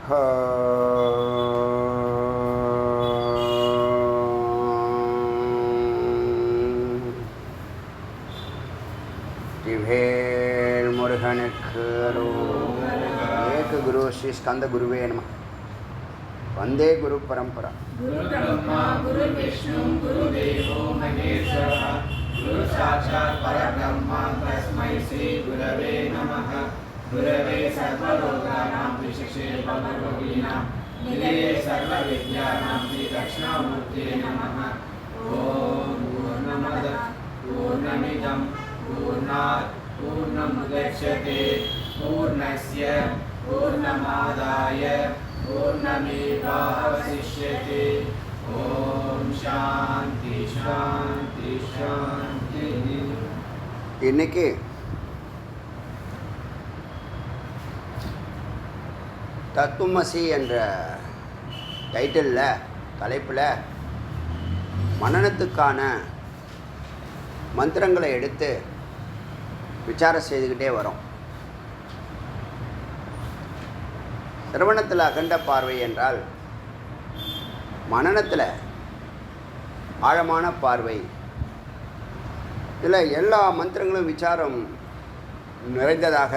திவேல் முருகனுக்கு ஏக குரு ஸ்ரீ ஸ்கந்த குருவே நம. வந்தே குரு பரம்பரா. குரு பிரம்மா குரு விஷ்ணு குரு தேவோ மகேஸ்வரः குரு சாட்சாத் பரபிரம்மா தஸ்மை ஸ்ரீ குரவே நமः. குரவே சர்வலோகானாம் விசேஷே பவரோகிணாம் நிலையே சர்வ வித்யானாம் ஸ்ரீ தக்ஷணாமூர்த்தே நமः. ஓம் பூர்ணமதః பூர்ணமிதம் பூர்ணாத் பூர்ணமுதச்யதே பூர்ணஸ்ய பூர்ணமாதாய பூர்ணமேவாவசிஷ்யதே. ஓம் சாந்தி சாந்தி சாந்தி. இன்னைக்கு தத்துவமசி என்ற டைட்டிலில் தலைப்பில் மனனத்துக்கான மந்திரங்களை எடுத்து விசாரம் செய்துக்கிட்டே வரோம். சிரவணத்தில் அகண்ட பார்வை என்றால் மனனத்தில் ஆழமான பார்வை. இதில் எல்லா மந்திரங்களும் விசாரம் நிறைந்ததாக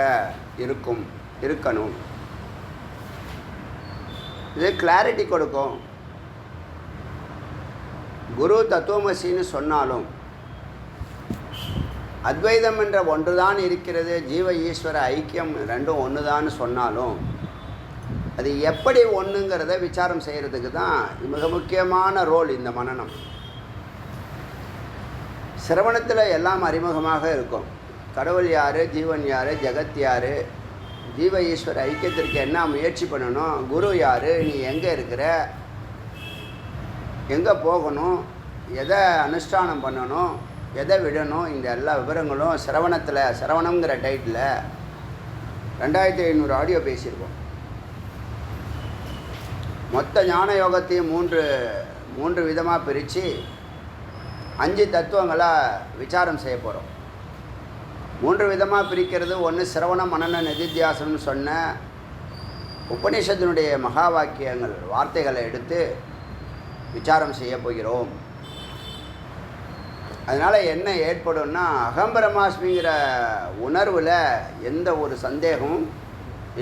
இருக்கணும். இது கிளாரிட்டி கொடுக்கும். குரு தத்துவமசின்னு சொன்னாலும் அத்வைதம் என்ற ஒன்று தான் இருக்கிறது, ஜீவ ஈஸ்வர ஐக்கியம் ரெண்டும் ஒன்று தான் சொன்னாலும் அது எப்படி ஒன்றுங்கிறத விசாரம் செய்கிறதுக்கு தான் மிக முக்கியமான ரோல் இந்த மனனம். சிரவணத்தில் எல்லாம் அறிமுகமாக இருக்கும். கடவுள் யார், ஜீவன் யார், ஜெகத் யார், ஜீவ ஈஸ்வர ஐக்கியத்திற்கு என்ன முயற்சி பண்ணணும், குரு யார், நீ எங்கே இருக்கிற, எங்கே போகணும், எதை அனுஷ்டானம் பண்ணணும், எதை விடணும், இந்த எல்லா விவரங்களும் சிரவணங்கிற டைட்டில் 2500 ஆடியோ பேசியிருக்கோம். மொத்த ஞான யோகத்தையும் மூன்று விதமாக பிரித்து 5 தத்துவங்களாக விசாரம் செய்ய போகிறோம். 3 விதமாக பிரிக்கிறது. ஒன்று சிரவணம், மனன, நிதித்தியாசனம்னு சொன்ன உபநிஷத்தினுடைய மகா வாக்கியங்கள், வார்த்தைகளை எடுத்து விசாரம் செய்ய போகிறோம். அதனால் என்ன ஏற்படும்னா, அகம்பிரமாஸ்மிங்கிற உணர்வில் எந்த ஒரு சந்தேகமும்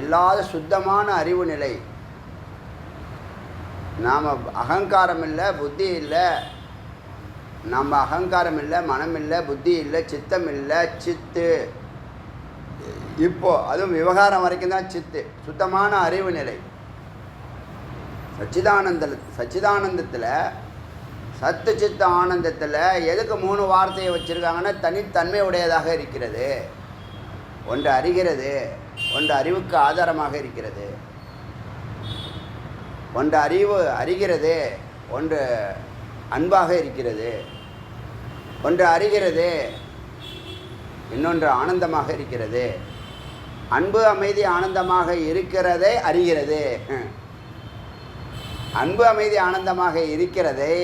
இல்லாத சுத்தமான அறிவு நிலை. நாம் அகங்காரம் இல்லை, புத்தி இல்லை, நம்ம அகங்காரம் இல்லை, மனம் இல்லை, புத்தி இல்லை, சித்தம் இல்லை, சித்து. இப்போது அதுவும் விவகாரம் வரைக்கும் தான் சித்து, சுத்தமான அறிவு நிலை. சச்சிதானந்தத்தில் சத்து சித்த ஆனந்தத்தில் எதுக்கு 3 வார்த்தையை வச்சுருக்காங்கன்னா, தனித்தன்மை உடையதாக இருக்கிறது. ஒன்று அறிகிறது, ஒன்று அறிவுக்கு ஆதாரமாக இருக்கிறது, ஒன்று அறிகிறது, ஒன்று அன்பாக இருக்கிறது, ஒன்று அறிகிறது, இன்னொன்று ஆனந்தமாக இருக்கிறது. அன்பு அமைதி ஆனந்தமாக இருக்கிறதை அறிகிறது. அன்பு அமைதி ஆனந்தமாக இருக்கிறதை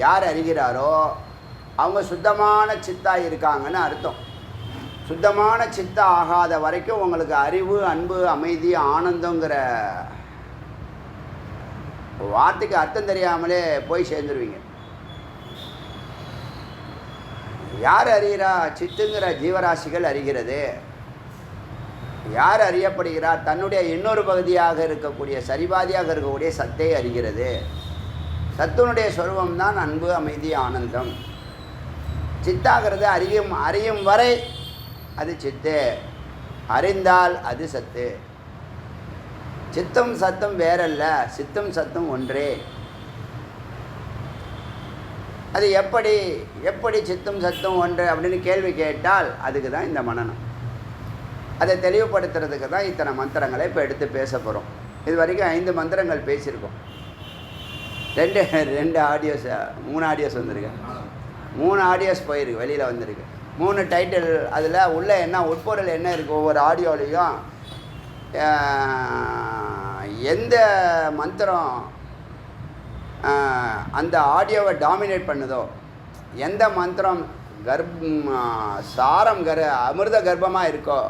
யார் அறிகிறாரோ அவங்க சுத்தமான சித்தா இருக்காங்கன்னு அர்த்தம். சுத்தமான சித்தா ஆகாத வரைக்கும் உங்களுக்கு அறிவு, அன்பு, அமைதி, ஆனந்தங்கிற வார்த்தைக்கு அர்த்தம் தெரியாமலே போய் சேர்ந்துருவீங்க. யார் அறிகிறா? சித்துங்கிற ஜீவராசிகள் அறிகிறது. யார் அறியப்படுகிறார்? தன்னுடைய இன்னொரு பகுதியாக இருக்கக்கூடிய, சரிபாதியாக இருக்கக்கூடிய சத்தை அறிகிறது. சத்துனுடைய சொருபம்தான் அன்பு, அமைதி, ஆனந்தம். சித்தாகிறது அறியும் வரை அது சித்து, அறிந்தால் அது சத்து. சித்தம் சத்தம் வேறல்ல, சித்தம் சத்தம் ஒன்றே. அது எப்படி சித்தம் சத்தம் ஒன்று அப்படின்னு கேள்வி கேட்டால் அதுக்கு தான் இந்த மனனம். அதை தெளிவுபடுத்துறதுக்கு தான் இத்தனை மந்திரங்களை இப்போ எடுத்து பேச போகிறோம். இது வரைக்கும் 5 மந்திரங்கள் பேசியிருக்கோம். 2 ஆடியோஸ் 3 ஆடியோஸ் வந்திருக்கு. 3 ஆடியோஸ் போயிருக்கு, வெளியில் வந்திருக்கு. 3 டைட்டில். அதில் உள்ள என்ன உட்பொருள் என்ன இருக்குது, ஒவ்வொரு ஆடியோலையும் எந்த மந்திரம் அந்த ஆடியோவை டாமினேட் பண்ணுதோ, எந்த மந்திரம் சாரம் அமிர்த கர்ப்பமாக இருக்கோ,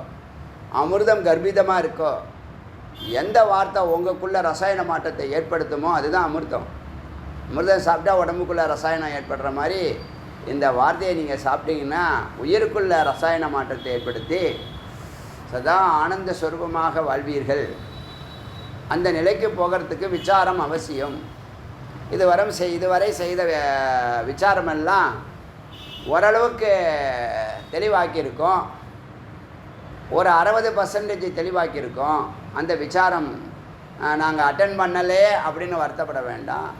அமிர்தம் கர்ப்பிதமாக இருக்கோ, எந்த வார்த்தை உங்களுக்குள்ளே ரசாயன மாற்றத்தை ஏற்படுத்துமோ அதுதான் அமிர்தம். அமிர்தம் சாப்பிட்டா உடம்புக்குள்ளே ரசாயனம் ஏற்படுற மாதிரி இந்த வார்த்தையை நீங்கள் சாப்பிட்டீங்கன்னா உயிருக்குள்ள ரசாயன மாற்றத்தை ஏற்படுத்தி சதா ஆனந்த ஸ்வரூபமாக வாழ்வீர்கள். அந்த நிலைக்கு போகிறதுக்கு விசாரம் அவசியம். இதுவரை செய்த விசாரமெல்லாம் ஓரளவுக்கு தெளிவாக்கியிருக்கோம். ஒரு 60% தெளிவாக்கியிருக்கோம். அந்த விசாரம் நாங்கள் அட்டன் பண்ணலே அப்படின்னு வருத்தப்பட வேண்டாம்.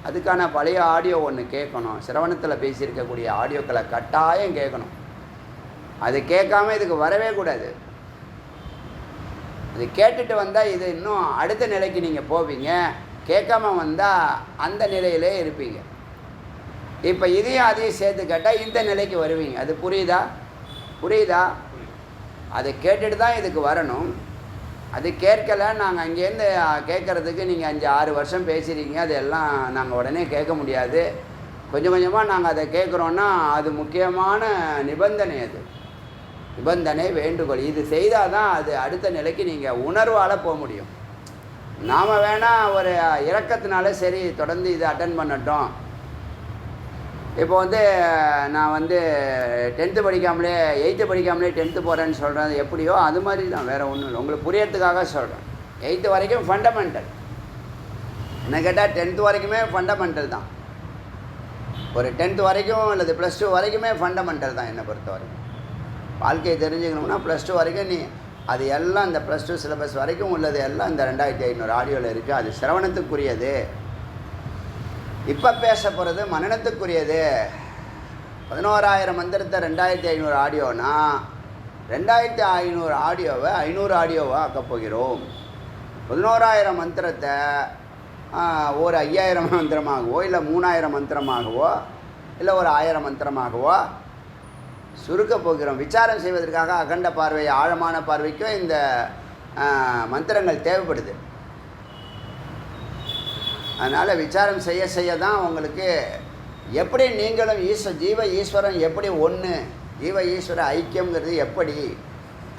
அதுக்கான பழைய ஆடியோ ஒன்று கேட்கணும். சிரவணத்தில் பேசியிருக்கக்கூடிய ஆடியோக்களை கட்டாயம் கேட்கணும். அது கேட்காம இதுக்கு வரவே கூடாது. அது கேட்டுட்டு வந்தால் இது இன்னும் அடுத்த நிலைக்கு நீங்கள் போவீங்க. கேட்காம வந்தால் அந்த நிலையிலே இருப்பீங்க. இப்போ இதையும் அதையும் சேர்த்து கேட்டால் இந்த நிலைக்கு வருவீங்க. அது புரியுதா? அதை கேட்டுட்டு தான் இதுக்கு வரணும். அது கேட்கலை, நாங்கள் அங்கேருந்து கேட்குறதுக்கு நீங்கள் 5-6 வருஷம் பேசுகிறீங்க. அதெல்லாம் நாங்கள் உடனே கேட்க முடியாது. கொஞ்சம் கொஞ்சமாக நாங்கள் அதை கேட்குறோன்னா அது முக்கியமான நிபந்தனை. அது நிபந்தனை, வேண்டுகோள். இது செய்தால் தான் அது அடுத்த நிலைக்கு நீங்கள் உணர்வால் போக முடியும். நாம் வேணால் ஒரு இரக்கத்தினால சரி தொடர்ந்து இதை அட்டன் பண்ணட்டும். இப்போ நான் 10th படிக்காமலே 8th படிக்காமலே 10th போகிறேன்னு சொல்கிறேன். எப்படியோ அது மாதிரி தான், வேறு ஒன்றும் இல்லை. உங்களுக்கு புரியறதுக்காக சொல்கிறேன். 8th வரைக்கும் ஃபண்டமெண்டல். என்ன கேட்டால் 10th வரைக்குமே ஃபண்டமெண்டல் தான். ஒரு 10th வரைக்கும் அல்லது +2 வரைக்குமே ஃபண்டமெண்டல் தான். என்னை பொறுத்த வரைக்கும் வாழ்க்கையை தெரிஞ்சுக்கணும்னா +2 வரைக்கும் நீ அது எல்லாம் இந்த +2 சிலபஸ் வரைக்கும் உள்ளது எல்லாம் இந்த 2500 ஆடியோவில் இருக்குது. அது சிரவணத்துக்குரியது. இப்போ பேச போகிறது மனனத்துக்குரியது. 11,000 மந்திரத்தை 2,500 ஆடியோனா 2,500 ஆடியோவை 500 ஆடியோவாக ஆக்கப் போகிறோம். 11,000 மந்திரத்தை ஒரு 5,000 மந்திரமாகவோ இல்லை 3,000 மந்திரமாகவோ இல்லை ஒரு 1,000 மந்திரமாகவோ சுருக்க போகிறோம். விசாரம் செய்வதற்காக அகண்ட பார்வை, ஆழமான பார்வைக்கும் இந்த மந்திரங்கள் தேவைப்படுது. அதனால் விசாரம் செய்ய தான் உங்களுக்கு எப்படி நீங்களும் ஜீவ ஈஸ்வரன் எப்படி ஒன்று, ஜீவ ஈஸ்வர ஐக்கியங்கிறது எப்படி,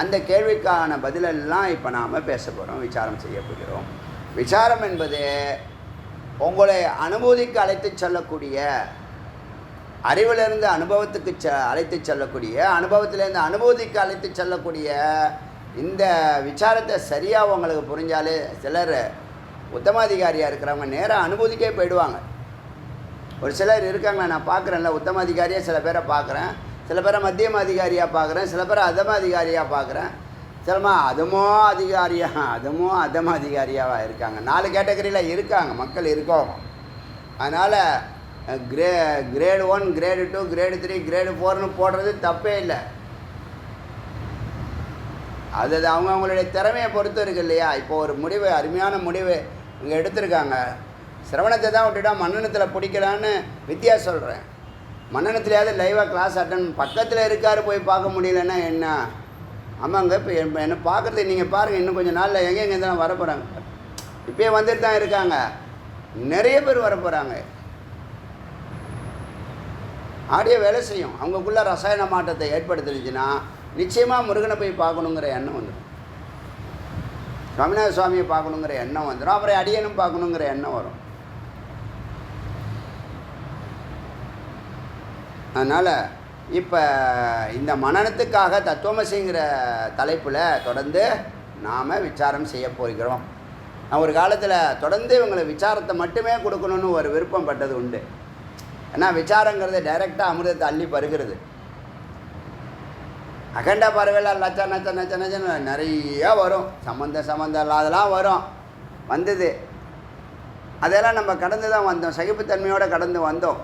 அந்த கேள்விக்கான பதிலெல்லாம் இப்போ நாம் பேச போகிறோம், விசாரம் செய்ய போகிறோம். விசாரம் என்பது உங்களை அனுபூதிக்கு அழைத்து செல்லக்கூடிய, அறிவிலிருந்து அனுபவத்துக்கு அழைத்து செல்லக்கூடிய, அனுபவத்திலேருந்து அனுபூதிக்கு அழைத்து செல்லக்கூடிய இந்த விசாரத்தை சரியாக உங்களுக்கு புரிஞ்சாலே சிலர் உத்தமாதிகாரியாக இருக்கிறவங்க நேராக அனுபூதிக்கே போயிடுவாங்க. ஒரு சிலர் இருக்காங்க, நான் பார்க்குறேன்ல, உத்தமாதிகாரியாக சில பேரை பார்க்குறேன், சில பேரை மத்தியம அதிகாரியாக பார்க்குறேன், சில பேரை அதம அதிகாரியாக பார்க்குறேன், சிலமா அதுமோ அதம அதிகாரியாக இருக்காங்க. 4 கேட்டகரியில் இருக்காங்க, மக்கள் இருக்கோம். அதனால் கிரேடு 1, கிரேடு 2, கிரேடு 3, கிரேடு 4ன்னு போடுறது தப்பே இல்லை. அது அவங்களுடைய திறமையை பொறுத்து இருக்குது இல்லையா. இப்போ ஒரு முடிவு, அருமையான முடிவு இங்கே எடுத்திருக்காங்க. சிரவணத்தை தான் விட்டுட்டா மன்னனத்தில் பிடிக்கலான்னு வித்தியா சொல்கிறேன். மன்னனத்துலையாவது லைவாக கிளாஸ் அட்டன் பக்கத்தில் இருக்கார், போய் பார்க்க முடியலன்னா என்ன? ஆமாங்க, இப்போ என்ன பார்க்குறது நீங்கள் பாருங்கள், இன்னும் கொஞ்சம் நாளில் எங்கெங்கே தான் வர போகிறாங்க. இப்போயே வந்துட்டு தான் இருக்காங்க, நிறைய பேர் வர போகிறாங்க. ஆடியோ வேலை செய்யும். அவங்களுக்குள்ள ரசாயன மாற்றத்தை ஏற்படுத்தினுச்சுன்னா நிச்சயமாக முருகனை போய் பார்க்கணுங்கிற எண்ணம் வந்துடும், சுவாமிநாத சுவாமியை பார்க்கணுங்கிற எண்ணம் வந்துடும், அப்புறம் அடியனும் பார்க்கணுங்கிற எண்ணம் வரும். அதனால் இப்போ இந்த மனனத்துக்காக தத்துவமசிங்கிற தலைப்பில் தொடர்ந்து நாம் விசாரம் செய்ய போகிறோம். நான் ஒரு காலத்தில் தொடர்ந்து இவங்களை விசாரத்தை மட்டுமே கொடுக்கணுன்னு ஒரு விருப்பம் பட்டது உண்டு. ஏன்னா விசாரங்கிறது டைரெக்டாக அமிர்தத்தை அள்ளி பருகிறது. அகண்ட பறவைலாம் லச்ச நச்ச நச்ச நச்சன்னு நிறையா வரும், சம்மந்தம் இல்லாதெல்லாம் வரும், வந்தது. அதெல்லாம் நம்ம கடந்து தான் வந்தோம், சகிப்புத்தன்மையோடு கடந்து வந்தோம்.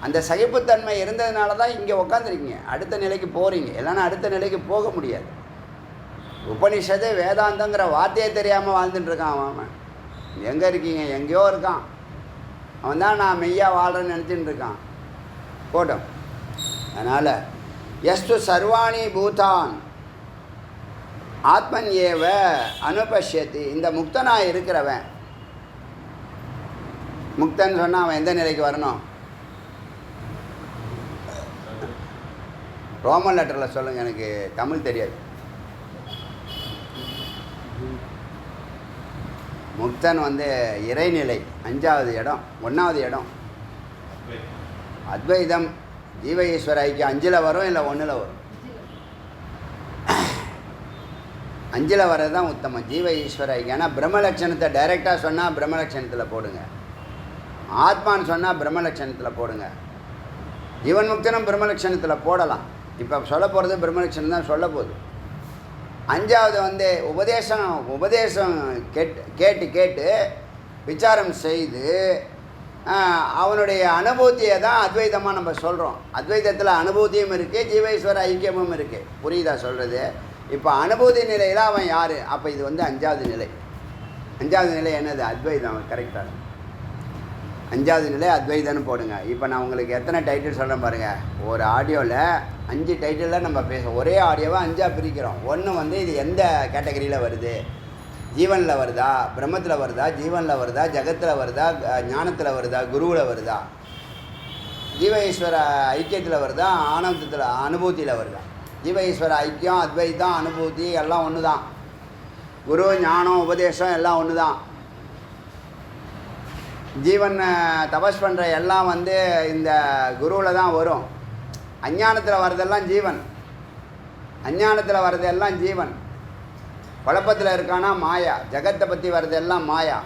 அந்த சகிப்புத்தன்மை இருந்ததுனால தான் இங்கே உக்காந்துருக்கீங்க, அடுத்த நிலைக்கு போகிறீங்க. இல்லைன்னா அடுத்த நிலைக்கு போக முடியாது. உபனிஷத்து வேதாந்தங்கிற வார்த்தையே தெரியாமல் வாழ்ந்துட்டுருக்கான் அவன். எங்கே இருக்கீங்க? எங்கேயோ இருக்கான் அவன் தான். நான் மெய்யா வாழ்கிறேன்னு நினச்சின்னு இருக்கான், போட்டோம். அதனால் எஸ்து சர்வாணி பூதான் ஆத்மன் ஏவ அனுபஷ்யத்தி. இந்த முக்தனாக இருக்கிறவன், முக்தன் சொன்னால் அவன் எந்த நிலைக்கு வரணும்? ரோமன் லெட்டரில் சொல்லுங்கள், எனக்கு தமிழ் தெரியாது. முக்தன் வந்து இறைநிலை 5வது இடம். 1வது இடம் அத்வைதம். ஜீவ ஈஸ்வர ஐக்கியம் 5ல் வரும், இல்லை 1ல் வரும். 5ல் வர்றது தான் உத்தமம். ஜீவ ஈஸ்வர ஐக்கியம். ஏன்னா பிரம்மலட்சணத்தை டைரெக்டாக சொன்னால் பிரம்மலட்சணத்தில் போடுங்க, ஆத்மான்னு சொன்னால் பிரம்மலட்சணத்தில் போடுங்க. ஜீவன் முக்தனும் பிரம்மலட்சணத்தில் போடலாம். இப்போ சொல்ல போகிறது பிரம்மலட்சணம் தான் சொல்ல போகுது. 5வது வந்து உபதேசம் கேட்டு விசாரம் செய்து அவனுடைய அனுபூதியை தான் அத்வைதமாக நம்ம சொல்கிறோம். அத்வைதத்தில் அனுபூதியும் இருக்குது, ஜீவேஸ்வர ஐக்கியமும் இருக்குது. புரியுதா சொல்கிறது? இப்போ அனுபூதி நிலையில் அவன் யார்? அப்போ இது வந்து 5வது நிலை. 5வது நிலை என்னது? அத்வைதம். கரெக்டாக 5வது நிலை அத்வைதம்னு போடுங்க. இப்போ நான் உங்களுக்கு எத்தனை டைட்டில் சொல்கிறேன் பாருங்கள். ஒரு ஆடியோவில் 5 டைட்டிலில் நம்ம பேசுவோம். ஒரே ஆடியோவை 5ஆக பிரிக்கிறோம். ஒன்று வந்து இது எந்த கேட்டகரியில் வருது, ஜீவனில் வருதா, பிரம்மத்தில் வருதா, ஜீவனில் வருதா, ஜகத்தில் வருதா, ஞானத்தில் வருதா, குருவில் வருதா, ஜீவ ஈஸ்வர ஐக்கியத்தில் வருதா, ஆனந்தத்தில் அனுபூதியில் வருதா. ஜீவ ஈஸ்வர ஐக்கியம், அத்வைதம், அனுபூதி எல்லாம் ஒன்று தான். குரு, ஞானம், உபதேசம் எல்லாம் ஒன்று தான். ஜீவன் தபஸ் பண்ணுற எல்லாம் வந்து இந்த குருவில் தான் வரும். அஞ்ஞானத்தில் வர்றதெல்லாம் ஜீவன், அஞ்ஞானத்தில் வர்றதெல்லாம் ஜீவன். குழப்பத்தில் இருக்கானா மாயா. ஜகத்தை பற்றி வர்றதெல்லாம் மாயா.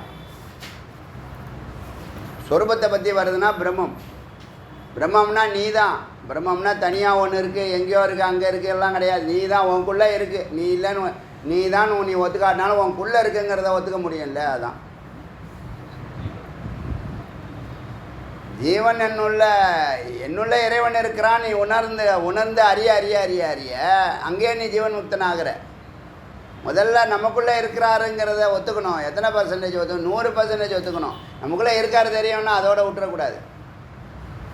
சொரூபத்தை பற்றி வருதுன்னா பிரம்மம். பிரம்மம்னா நீ தான். பிரம்மம்னா தனியாக ஒன்று இருக்குது, எங்கேயோ இருக்குது, அங்கே இருக்குது எல்லாம் கிடையாது. நீ தான், உனக்குள்ளே இருக்குது. நீ இல்லைன்னு நீ தான் நீ ஒத்துக்காட்டினாலும் உனக்குள்ளே இருக்குங்கிறத ஒத்துக்க முடியும்ல. அதான் ஜீவன். என்னுள்ள இறைவன் இருக்கிறான். நீ உணர்ந்து அறிய அறிய அறிய அறிய அங்கேயே நீ ஜீவன் முக்தன் ஆகிற. முதல்ல நமக்குள்ளே இருக்கிறாருங்கிறத ஒத்துக்கணும். எத்தனை பர்சன்டேஜ் ஒத்துக்கணும்? 100% ஒத்துக்கணும். நமக்குள்ளே இருக்காரு தெரியும்னா அதோட விட்டுறக்கூடாது.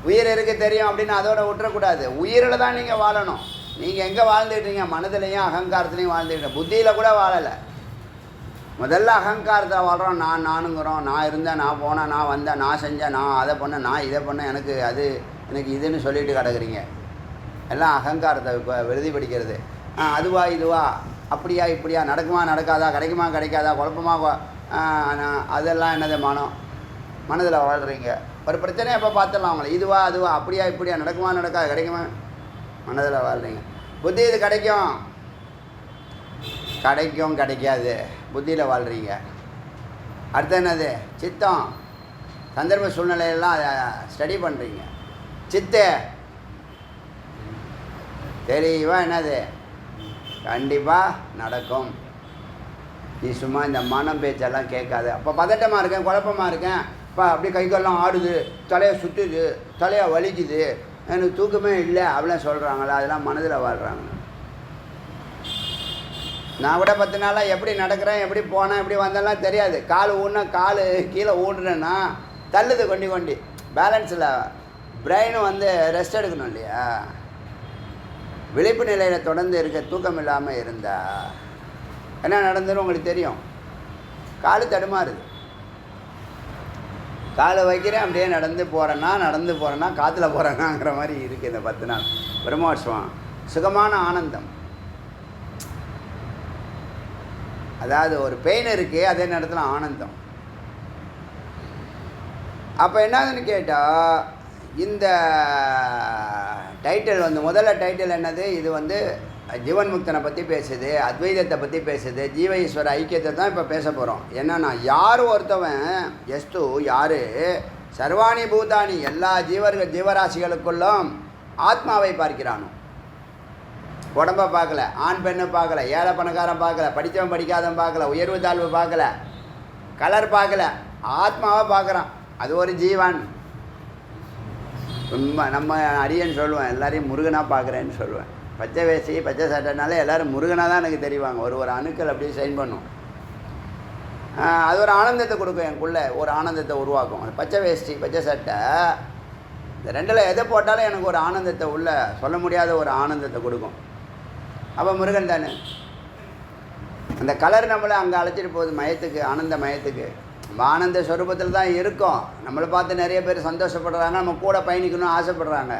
உயிர் இருக்குது தெரியும் அப்படின்னு அதோட விட்டுறக்கூடாது. உயிரில் தான் நீங்கள் வாழணும். நீங்கள் எங்கே வாழ்ந்துக்கிட்டீங்க? மனதிலையும் அகங்காரத்துலையும் வாழ்ந்துக்கிட்டேன். புத்தியில் கூட வாழலை. முதல்ல அகங்காரத்தை வாழ்கிறோம். நானுங்கிறோம். நான் இருந்தேன், நான் போனேன், நான் வந்தேன், நான் செஞ்சேன், நான் அதை பண்ணேன், நான் இதை பண்ணேன், எனக்கு அது எனக்கு இதுன்னு சொல்லிட்டு கிடக்குறீங்க. எல்லாம் அகங்காரத்தை விருதி படிக்கிறது. அதுவா இதுவா, அப்படியா இப்படியா, நடக்குமா நடக்காதா, கிடைக்குமா கிடைக்காதா, குழப்பமாக அதெல்லாம் என்னது மனதில் வாழ்கிறீங்க. ஒரு பிரச்சனையை எப்போ பார்த்துடலாம் அவங்கள. இதுவா அதுவா, அப்படியா இப்படியா, நடக்குமா நடக்காது, கிடைக்குமா, மனதில் வாழ்கிறீங்க. புத்தி இது கிடைக்கும் கிடைக்காது, புத்தியில் வாழ்கிறீங்க. அடுத்து என்னது? சித்தம். சந்தர்ப்ப சூழ்நிலையெல்லாம் ஸ்டடி பண்ணுறீங்க. சித்து தெளிவாக என்னது கண்டிப்பாக நடக்கும். நீ சும்மா இந்த மனம் பேச்செல்லாம் கேட்காது. அப்போ பதட்டமாக இருக்கேன், குழப்பமாக இருக்கேன், இப்போ அப்படியே கைக்கெல்லாம் ஆடுது, தலையை சுற்றுது, தலையை வலிக்குது, எனக்கு தூக்கமே இல்லை அப்படிலாம் சொல்கிறாங்களா? அதெல்லாம் மனதில் வாழ்கிறாங்க. நான் கூட 10 நாளாக எப்படி நடக்கிறேன், எப்படி போனேன், எப்படி வந்தேன்லாம் தெரியாது. கால் கீழே ஊடுறேன்னா தள்ளுது கொண்டி பேலன்ஸில். பிரெயினும் வந்து ரெஸ்ட் எடுக்கணும் இல்லையா? விழிப்பு நிலையில் தொடர்ந்து இருக்க, தூக்கம் இல்லாமல் இருந்தால் என்ன நடந்துடும் உங்களுக்கு தெரியும். கால் தடுமாறுது. காலை வைக்கிறேன், அப்படியே நடந்து போகிறேன்னா காற்றுல போகிறேன்னாங்கிற மாதிரி இருக்குது இந்த 10 நாள் பிரம்மோற்சவம். சுகமான ஆனந்தம். அதாவது ஒரு பெயின் இருக்குது, அதே நேரத்தில் ஆனந்தம். அப்போ என்னதுன்னு கேட்டால், இந்த டைட்டில் வந்து முதல்ல டைட்டில் என்னது? இது வந்து ஜீவன் முக்தனை பற்றி பேசுது, அத்வைதத்தை பற்றி பேசுது, ஜீவ ஈஸ்வர ஐக்கியத்தை தான் இப்போ பேச போகிறோம். என்னன்னா, யார் ஒருத்தவன் எஸ்து யார் சர்வாணி பூதானி எல்லா ஜீவராசிகளுக்குள்ளும் ஆத்மாவை பார்க்கிறானோ. உடம்பை பார்க்கல, ஆண் பெண்ணை பார்க்கல, ஏழை பணக்காரன் பார்க்கல, படித்தவன் படிக்காதவன் பார்க்கல, உயர்வு தாழ்வு பார்க்கல, கலர் பார்க்கல, ஆத்மாவை பார்க்குறான். அது ஒரு ஜீவன். நம்ம அரியன்னு சொல்லுவேன், எல்லாரையும் முருகனாக பார்க்குறேன்னு சொல்லுவேன். பச்சை வேஷ்டி பச்சை சட்டைனாலே எல்லோரும் முருகனாக தான் எனக்கு தெரிவாங்க. ஒரு அணுக்கள் அப்படியே சைன் பண்ணும். அது ஒரு ஆனந்தத்தை கொடுக்கும், எனக்குள்ளே ஒரு ஆனந்தத்தை உருவாக்கும். அந்த பச்சை வேஷ்டி பச்சை சட்டை இந்த ரெண்டில் எதை போட்டாலும் எனக்கு ஒரு ஆனந்தத்தை உள்ள சொல்ல முடியாத ஒரு ஆனந்தத்தை கொடுக்கும். அப்போ முருகன் தானே. அந்த கலர் நம்மளை அங்கே அழைச்சிட்டு போகுது மயத்துக்கு, ஆனந்த மயத்துக்கு. நம்ம ஆனந்த ஸ்வரூபத்தில் தான் இருக்கோம். நம்மளை பார்த்து நிறைய பேர் சந்தோஷப்படுறாங்க, நம்ம கூட பயணிக்கணும்னு ஆசைப்படுறாங்க.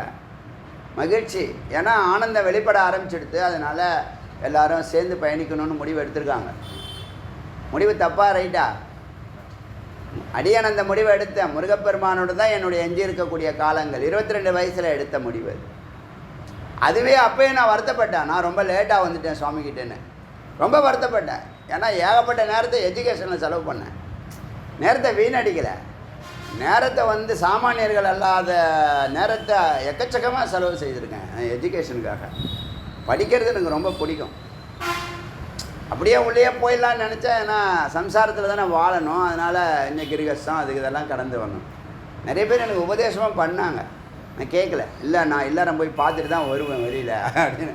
மகிழ்ச்சி. ஏன்னா ஆனந்தம் வெளிப்பட ஆரம்பிச்சிடுது. அதனால் எல்லோரும் சேர்ந்து பயணிக்கணும்னு முடிவு எடுத்திருக்காங்க. முடிவு தப்பா ரைட்டா? அடியன் அந்த முடிவை எடுத்தேன். முருகப்பெருமானோடு தான் என்னுடைய எஞ்சி இருக்கக்கூடிய காலங்கள். 22 வயசில் எடுத்த முடிவு அது. அதுவே அப்போயே நான் வருத்தப்பட்டேன். நான் ரொம்ப லேட்டாக வந்துட்டேன் சுவாமிகிட்டேன்னு ரொம்ப வருத்தப்பட்டேன். ஏன்னா ஏகப்பட்ட நேரத்தை எஜுகேஷனில் செலவு பண்ணேன். நேரத்தை வீணடிக்கலை. நேரத்தை சாமானியர்கள் அல்லாத நேரத்தை எக்கச்சக்கமாக செலவு செய்திருக்கேன் எஜுகேஷனுக்காக. படிக்கிறது எனக்கு ரொம்ப பிடிக்கும். அப்படியே உள்ளே போயிடலான்னு நினச்சேன். ஏன்னா சம்சாரத்தில் தானே வாழணும். அதனால் இன்றைக்கி கஷ்டம் அதுக்கு இதெல்லாம் கடந்து வரணும். நிறைய பேர் எனக்கு உபதேசமாக பண்ணாங்க. நான் கேட்கல. இல்லை நான் எல்லாரும் போய் பார்த்துட்டு தான் வருவேன் வெளியில் அப்படின்னு.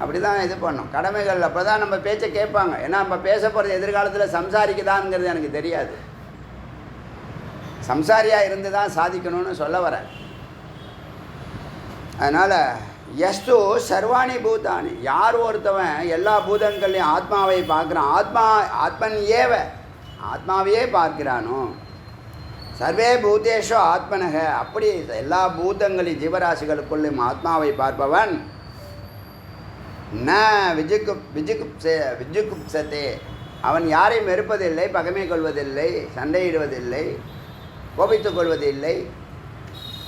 அப்படி தான் இது பண்ணோம். கடமைகள் அப்போ தான் நம்ம பேச்சை கேட்பாங்க. ஏன்னா நம்ம பேச போகிறது எதிர்காலத்தில் சம்சாரிக்குதான்ங்கிறது எனக்கு தெரியாது. சம்சாரியாக இருந்து தான் சாதிக்கணும்னு சொல்ல வரேன். அதனால் எஸ்து சர்வாணி பூதானி, யார் ஒருத்தவன் எல்லா பூதங்கள்லையும் ஆத்மாவை பார்க்குறான், ஆத்மன் ஏவ ஆத்மாவையே பார்க்கிறானோ, சர்வே பூதேஷோ ஆத்மனக, அப்படி எல்லா பூதங்களையும் ஜீவராசிகளுக்குள்ளும் ஆத்மாவை பார்ப்பவன் ந விஜுகுப்சத்தே, அவன் யாரையும் வெறுப்பதில்லை, பகைமை கொள்வதில்லை, சண்டையிடுவதில்லை, கோபித்துக் கொள்வதில்லை.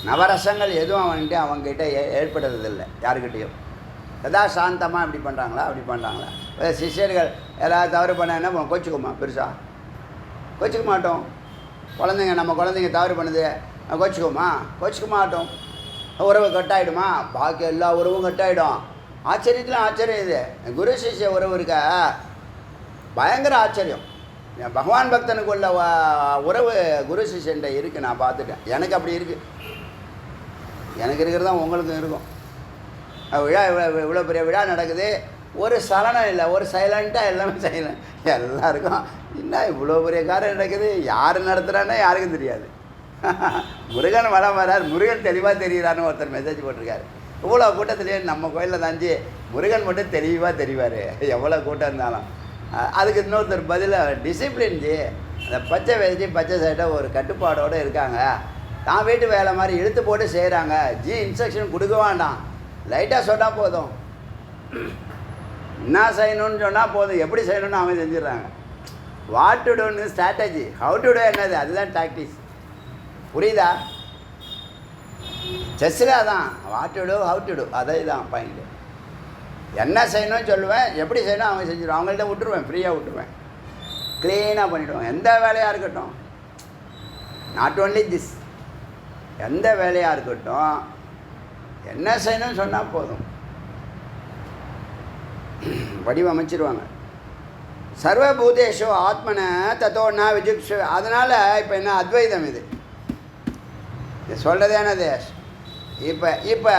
நவரசங்கள் எதுவும் அவங்ககிட்ட ஏற்படுறதில்லை யாருக்கிட்டையும். சதா சாந்தமாக இப்படி பண்ணுறாங்களா அப்படி பண்ணுறாங்களா. சிஷ்யர்கள் ஏதாவது தவறு பண்ண என்ன பண்ணுவோம், கோச்சிக்குமா பெருசாக கோச்சிக்க மாட்டோம். நம்ம குழந்தைங்க தவறு பண்ணுது கோச்சிக்க மாட்டோம். உறவு கட்டாயிடுமா, பாக்கி எல்லா உறவும் கட்டாயிடும். ஆச்சரியத்தில் ஆச்சரியம் இது. குரு சிஷ்ய உறவு இருக்க பயங்கர ஆச்சரியம். பகவான் பக்தனுக்குள்ள உறவு குரு சிஷ்யன்ட்ட இருக்குது. நான் பார்த்துட்டேன். எனக்கு அப்படி இருக்குது. எனக்கு இருக்கிறது தான் உங்களுக்கும் இருக்கும். விழா இவ்வளோ பெரிய விழா நடக்குது, ஒரு சலனம் இல்லை, ஒரு சைலண்ட்டாக எல்லாமே சைலண்ட். எல்லாருக்கும் என்ன இவ்வளோ பெரிய காரியம் நடக்குது, யார் நடத்துகிறான்னா யாருக்கும் தெரியாது. முருகன் வளம் வரார், முருகன் தெளிவாக தெரிகிறான்னு ஒருத்தர் மெசேஜ் போட்டிருக்காரு. இவ்வளோ கூட்டத்துலேயே நம்ம கோயிலில் தாஞ்சி முருகன் மட்டும் தெளிவாக தெரிவார் எவ்வளோ கூட்டம் இருந்தாலும். அதுக்கு இன்னொருத்தர் பதிலாக டிசிப்ளின்ஜி, அந்த பச்சை வேஷ்டி பச்சை சட்டை ஒரு கட்டுப்பாடோடு இருக்காங்க, தான் வீட்டு வேலை மாதிரி இழுத்து போட்டு செய்கிறாங்க. இன்ஸ்ட்ரக்ஷன் கொடுக்க வேண்டாம், லைட்டாக சொன்னால் போதும். என்ன செய்யணும்னு சொன்னால் போதும், எப்படி செய்யணும்னு அவங்க செஞ்சிடறாங்க. வாட் டு டூன்னு ஸ்ட்ராட்டஜி, ஹவு டு டூ என்னது, அதுதான் டாக்டிக்ஸ். புரியுதா? செஸ்ஸில் அதான் what to do how to do, அதே தான் பாயிண்ட்டு. என்ன செய்யணும்னு சொல்லுவேன், எப்படி செய்யணும் அவங்க செஞ்சிடுவேன். அவங்கள்ட்ட விட்டுருவேன், ஃப்ரீயாக விட்டுருவேன், க்ளீனாக பண்ணிவிடுவேன். எந்த வேலையாக இருக்கட்டும், நாட் ஓன்லி திஸ், எந்த வேலையாக இருக்கட்டும் என்ன செய்யணும்னு சொன்னால் போதும், வடிவமைச்சிருவாங்க. சர்வபூதேஷோ ஆத்மன தத்தோன்னா விஜுக்ஷு. அதனால் இப்போ என்ன அத்வைதம் இது சொல்கிறது என்னது? இப்போ இப்போ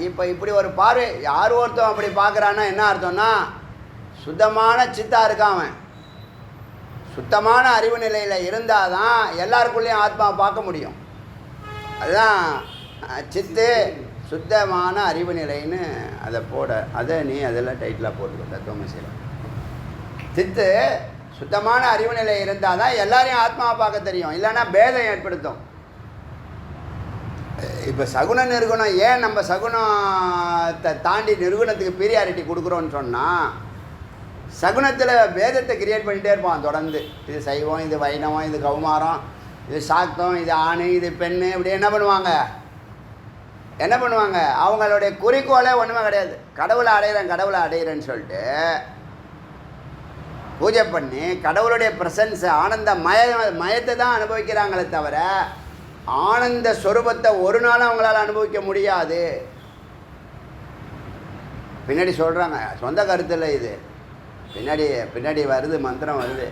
இப்போ இப்படி ஒரு பார்வை யார் ஒருத்தன் அப்படி பார்க்குறான்னா என்ன அர்த்தம்னா, சுத்தமான சித்தா இருக்கான் அவன். சுத்தமான அறிவு நிலையில் இருந்தால் தான் எல்லாருக்குள்ளேயும் ஆத்மா பார்க்க முடியும். அதுதான் சித்து சுத்தமான அறிவு நிலைன்னு அதை அதை நீ அதெல்லாம் டைட்டிலாக போட்டுக்கோ தத்துவமசியில். சித்து சுத்தமான அறிவு நிலை இருந்தால் தான் எல்லாரையும் ஆத்மாவை பார்க்க தெரியும், இல்லைன்னா பேதம் ஏற்படுத்தும். இப்போ சகுன நிறுகுணம், ஏன் நம்ம சகுனத்தை தாண்டி நிறுகுணத்துக்கு பீரியாரிட்டி கொடுக்குறோன்னு சொன்னால், சகுனத்தில் வேதத்தை கிரியேட் பண்ணிகிட்டே இருப்பான் தொடர்ந்து. இது சைவம், இது வைணவம், இது கௌமாரம், இது சாக்தம், இது ஆணு, இது பெண்ணு, இப்படி என்ன பண்ணுவாங்க அவங்களுடைய குறிக்கோளே ஒன்றுமே கிடையாது. கடவுளை அடையிறேன்னு சொல்லிட்டு பூஜை பண்ணி கடவுளுடைய ப்ரெசன்ஸை ஆனந்த மயத்தை தான் அனுபவிக்கிறாங்களே தவிர ஆனந்த ஸ்வரூபத்தை ஒரு நாளும் அவங்களால் அனுபவிக்க முடியாது. பின்னாடி சொல்கிறாங்க, சொந்த கருத்தில் இது பின்னாடி வருது, மந்திரம் வருது.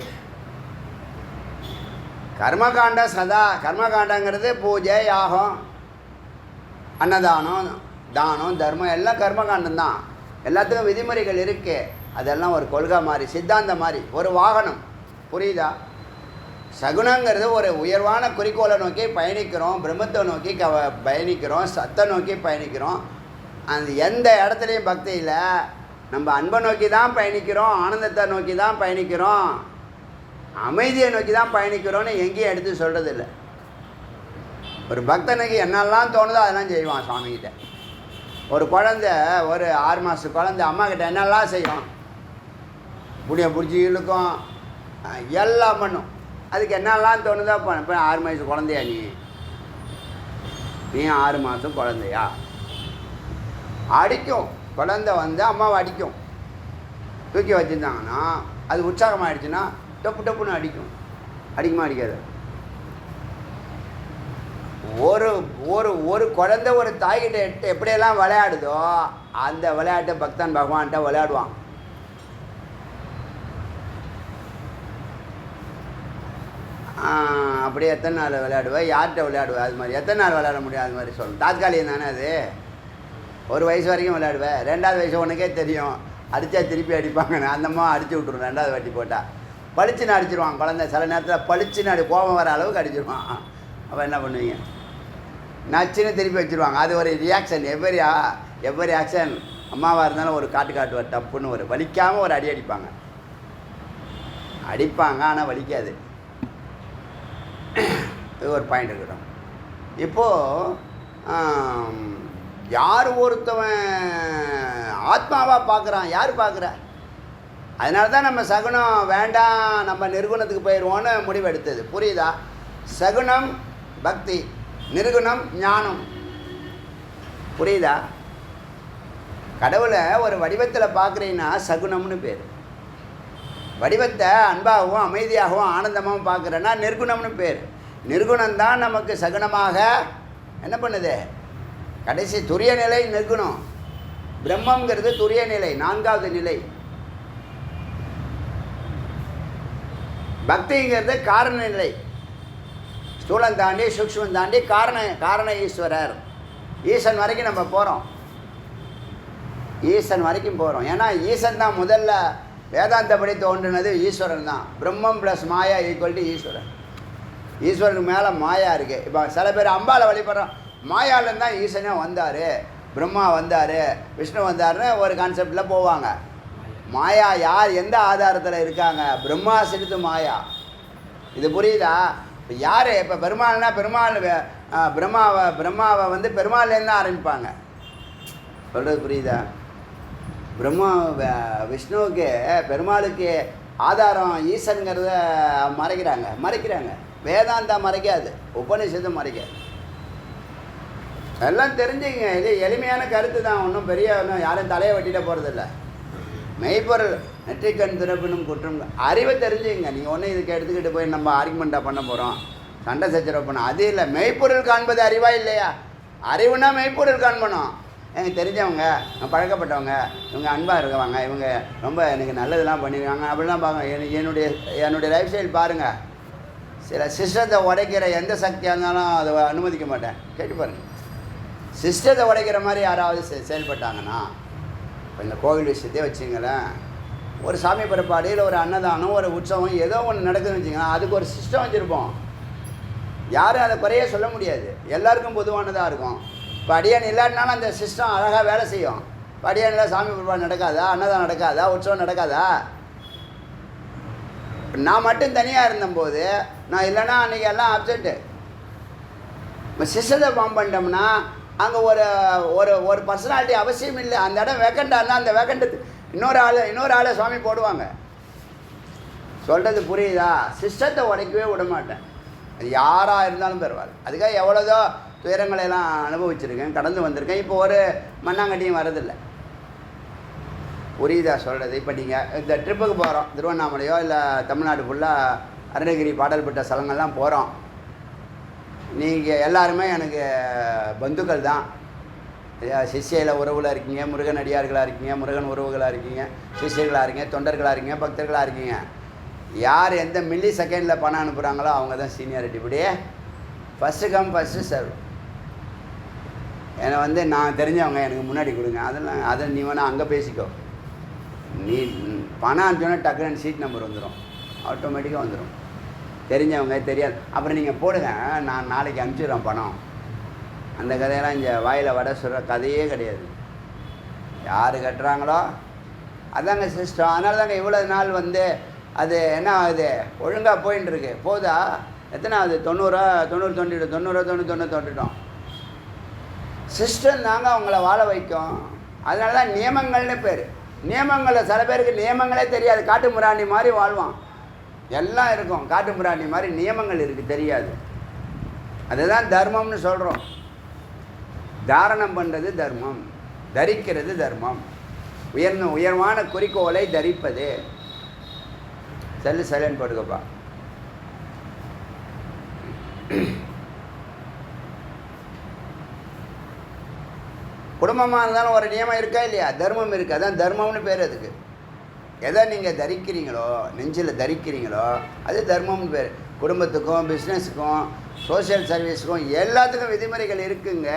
கர்மகாண்டம் சதா, கர்மகாண்டங்கிறது பூஜை, யாகம், அன்னதானம், தானம், தர்மம் எல்லாம் கர்மகாண்டம் தான். எல்லாத்துக்கும் விதிமுறைகள் இருக்குது. அதெல்லாம் ஒரு கொள்கை மாதிரி, சித்தாந்தம் மாதிரி, ஒரு வாகனம். புரியுதா? சகுனங்கிறது ஒரு உயர்வான குறிக்கோளை நோக்கி பயணிக்கிறோம், பிரம்மத்தை நோக்கி பயணிக்கிறோம், சத்தை நோக்கி பயணிக்கிறோம். அந்த எந்த இடத்துலையும் பக்தியில் நம்ம அன்பை நோக்கி தான் பயணிக்கிறோம், ஆனந்தத்தை நோக்கி தான் பயணிக்கிறோம், அமைதியை நோக்கி தான் பயணிக்கிறோன்னு எங்கேயும் எடுத்து சொல்கிறதில்ல. ஒரு பக்தனுக்கு என்னெல்லாம் தோணுதோ அதெல்லாம் செய்வான் சுவாமிகிட்ட. ஒரு குழந்த, ஒரு 6 மாத குழந்தை அம்மாக்கிட்ட என்னெல்லாம் செய்யும், புடியை பிடிச்சி இழுக்கும், எல்லாம் பண்ணும். அதுக்கு என்னெல்லாம் தோணுதோ இப்போ 6 வயசு குழந்தையா நீ 6 மாதம் குழந்தையா? அடிக்கும். குழந்தை வந்து அம்மாவை அடிக்கும். தூக்கி வச்சுருந்தாங்கன்னா அது உற்சாகமாகிடுச்சுன்னா டப்பு டப்புன்னு அடிக்கும். அடிக்குமா அடிக்காது? ஒரு ஒரு ஒரு குழந்தை ஒரு தாய்கிட்ட எப்படியெல்லாம் விளையாடுதோ அந்த விளையாட்டை பக்தன் பகவான்கிட்ட விளையாடுவான். அப்படியே எத்தனை நாள் விளையாடுவேன், யார்கிட்ட விளையாடுவேன், அது மாதிரி எத்தனை நாள் விளையாட முடியும், அது மாதிரி சொல்லணும். தாத்காலிகம் தானே அது. ஒரு வயசு வரைக்கும் விளையாடுவேன். 2வது வயசு உனக்கே தெரியும், அடித்தா திருப்பி அடிப்பாங்கன்னு. அந்தம்மா அடித்து விட்ருவோம் 2வது வாட்டி போட்டால். பளிச்சுன்னு அடிச்சிருவான் குழந்தை. சில நேரத்தில் பளிச்சுன்னு கோபம் வர அளவுக்கு அடிச்சிருவான். அப்போ என்ன பண்ணுவீங்க? நச்சுன்னு திருப்பி வச்சுருவாங்க. அது ஒரு ரியாக்ஷன். Every action. அம்மாவாக இருந்தாலும் ஒரு காட்டுவார், டப்புன்னு ஒரு வலிக்காமல் ஒரு அடி அடிப்பாங்க. ஆனால் வலிக்காது. இது ஒரு பாயிண்ட் இருக்கட்டும். இப்போது யார் ஒருத்தவன் ஆத்மாவாக பார்க்குறான், யார் பார்க்குற? அதனால தான் நம்ம சகுனம் வேண்டாம், நம்ம நிர்குணத்துக்கு போயிடுவோன்னு முடிவு எடுத்தது. புரியுதா? சகுனம் பக்தி, நிர்குணம் ஞானம். புரியுதா? கடவுளை ஒரு வடிவத்தில் பார்க்குறீங்கன்னா சகுனம்னு பேர். வடிவத்தை அன்பாகவும் அமைதியாகவும் ஆனந்தமாகவும் பார்க்குறேன்னா நிர்குணம்னு பேர். நிர்குணம்தான் நமக்கு சகுனமாக என்ன பண்ணுது? கடைசி துரிய நிலை நிர்குணம். பிரம்மங்கிறது துரிய நிலை, 4வது நிலை. பக்திங்கிறது காரண நிலை. ஸ்தூலம் தாண்டி சூக்ஷ்மம் தாண்டி காரண ஈஸ்வரர், ஈசன் வரைக்கும் நம்ம போகிறோம். ஈசன் வரைக்கும் போகிறோம். ஏன்னா ஈசன் தான் முதல்ல வேதாந்தப்படி தோன்றினது. ஈஸ்வரன் தான். பிரம்மம் ப்ளஸ் மாயா ஈக்குவல் டு ஈஸ்வரன். ஈஸ்வரனுக்கு மேலே மாயா இருக்குது. இப்போ சில பேர் அம்பாவை வழிபடுறோம். மாயாவிலேருந்து தான் ஈசனே வந்தார், பிரம்மா வந்தார், விஷ்ணு வந்தார்னு ஒரு கான்செப்டில் போவாங்க. மாயா யார் எந்த ஆதாரத்தில் இருக்காங்க? பிரம்மா சிறுத்து மாயா. இது புரியுதா? இப்போ யார்? இப்போ பெருமாள்னா பெருமாள் பிரம்மாவை வந்து பெருமாள்லேருந்து தான் ஆரம்பிப்பாங்க. சொல்கிறது புரியுதா? பிரம்மா விஷ்ணுவுக்கு பெருமாளுக்கு ஆதாரம் ஈசனுங்கிறத மறைக்கிறாங்க. வேதாந்தா மறைக்காது, உபநிஷத்து மறைக்காது. எல்லாம் தெரிஞ்சுங்க. இது எளிமையான கருத்து தான். ஒன்றும் பெரிய ஒன்றும் யாரும் தலையை வெட்டிட போகிறதில்ல. மெய்ப்பொருள் நெற்றிக்கண் திறப்பினும் குற்றம். அறிவை தெரிஞ்சுங்க. நீங்கள் ஒன்றும் இதுக்கு எடுத்துக்கிட்டு போய் நம்ம ஆர்குமெண்ட்டாக பண்ண போகிறோம், சண்டை சச்சரவு பண்ணோம், அது இல்லை. மெய்ப்பொருள் காண்பது அறிவா இல்லையா? அறிவுனா மெய்ப்பொருள் காண்பணும். எனக்கு தெரிஞ்சவங்க, பழக்கப்பட்டவங்க, இவங்க அன்பாக இருக்கவங்க, இவங்க ரொம்ப எனக்கு நல்லதெல்லாம் பண்ணியிருக்காங்க அப்படிலாம் பார்க்க. என்னுடைய லைஃப் ஸ்டைல் பாருங்கள். சில சிஸ்டத்தை உடைக்கிற எந்த சக்தியாக இருந்தாலும் அதை அனுமதிக்க மாட்டேன். கேட்டு பாருங்கள். சிஸ்டத்தை உடைக்கிற மாதிரி யாராவது செயல்பட்டாங்கன்னா, இப்போ இந்த கோவில் விஷயத்தையே வச்சுங்களேன். ஒரு சாமி பிறப்பாடு, இல்லை ஒரு அன்னதானம், ஒரு உற்சவம், ஏதோ ஒன்று நடக்குதுன்னு வச்சுங்களேன். அதுக்கு ஒரு சிஸ்டம் வச்சுருப்போம். யாரும் அதை குறைய சொல்ல முடியாது. எல்லாருக்கும் பொதுவானதாக இருக்கும். இப்போ அடியான் இல்லாட்டினாலும் அந்த சிஸ்டம் அழகாக வேலை செய்யும். இப்போ அடியானில் சாமி பிறப்பாடு நடக்காதா? அன்னதானம் நடக்காதா? உற்சவம் நடக்காதா? நான் மட்டும் தனியாக இருந்தபோது நான் இல்லைன்னா அன்றைக்கி எல்லாம் அப்செட்டு. இப்போ சிஸ்டத்தை ஃபார்ம் பண்ணிட்டோம்னா அங்கே ஒரு பர்சனாலிட்டி அவசியம் இல்லை. அந்த இடம் வேக்கண்டாக இருந்தால் அந்த வேக்கண்ட்டு இன்னொரு ஆளை சுவாமி போடுவாங்க. சொல்கிறது புரியுதா? சிஸ்டத்தை உடைக்கவே விட மாட்டேன். அது யாராக இருந்தாலும் பரவாயில்ல. அதுக்காக எவ்வளோதோ துயரங்களையெல்லாம் அனுபவிச்சிருக்கேன், கடந்து வந்திருக்கேன். இப்போ ஒரு மண்ணாங்கட்டியும் வரதில்லை. புரியுதா சொல்கிறது? இப்போ நீங்கள் இந்த ட்ரிப்புக்கு போகிறோம், திருவண்ணாமலையோ இல்லை தமிழ்நாடு ஃபுல்லாக அருணகிரி பாடல் பெற்ற ஸ்தலங்கள்லாம் போகிறோம். நீங்கள் எல்லாருமே எனக்கு பந்துக்கள் தான். சிஷ்யையில் உறவில் இருக்கீங்க, முருகன் அடியார்களாக இருக்கீங்க, முருகன் உறவுகளாக இருக்கீங்க, சிஷ்யர்களாக இருக்கீங்க, தொண்டர்களாக இருக்கீங்க, பக்தர்களாக இருக்கீங்க. யார் எந்த மில்லி செகண்டில் பணம் அனுப்புகிறாங்களோ அவங்க தான் சீனியாரிட்டி. இப்படியே ஃபஸ்ட்டு கம் ஃபஸ்ட்டு சர்வ். என்னை வந்து நான் தெரிஞ்சவங்க எனக்கு முன்னாடி கொடுங்க, அதெல்லாம் அதை நீ வேணால் அங்கே பேசிக்கோ. நீ பணம் அனுப்பிச்சோன்னா டக்குன்னு சீட் நம்பர் வந்துடும், ஆட்டோமேட்டிக்காக வந்துடும். தெரிஞ்சவங்க தெரியாது, அப்புறம் நீங்கள் போடுங்க, நான் நாளைக்கு அனுப்பிச்சிடுறேன் பணம். அந்த கதையெல்லாம் இங்கே வாயில் வடை சொல்கிற கதையே கிடையாது. யார் கட்டுறாங்களோ அதாங்க சிஸ்டம். அதனால தாங்க இவ்வளோ நாள் வந்து அது என்ன ஆகுது, ஒழுங்காக போயின்னு இருக்கு. போதா எத்தனை ஆகுது? 90 தொட்டுட்டோம். சிஸ்டம் தாங்க அவங்கள வாழ வைக்கும். அதனால தான் நியமங்கள்னு பேர். நியமங்களில் சில பேருக்கு நியமங்களே தெரியாது, காட்டு முராண்டி மாதிரி வாழ்வான். எல்லாம் இருக்கும். காட்டு பிராணி மாதிரி நியமங்கள் இருக்குது, தெரியாது. அதுதான் தர்மம்னு சொல்கிறோம். தாரணம் பண்ணுறது தர்மம், தரிக்கிறது தர்மம். உயர்வான குறிக்கோளை தரிப்பது. Cell silent போட்டுக்கப்பா. குடும்பமாக இருந்தாலும் ஒரு நியமம் இருக்கா இல்லையா? தர்மம் இருக்குது. அதான் தர்மம்னு பேர் அதுக்கு. எதை நீங்கள் தரிக்கிறீங்களோ, நெஞ்சில் தரிக்கிறீங்களோ அது தர்மம்னு பேர். குடும்பத்துக்கும் பிஸ்னஸுக்கும் சோஷியல் சர்வீஸுக்கும் எல்லாத்துக்கும் விதிமுறைகள் இருக்குங்க.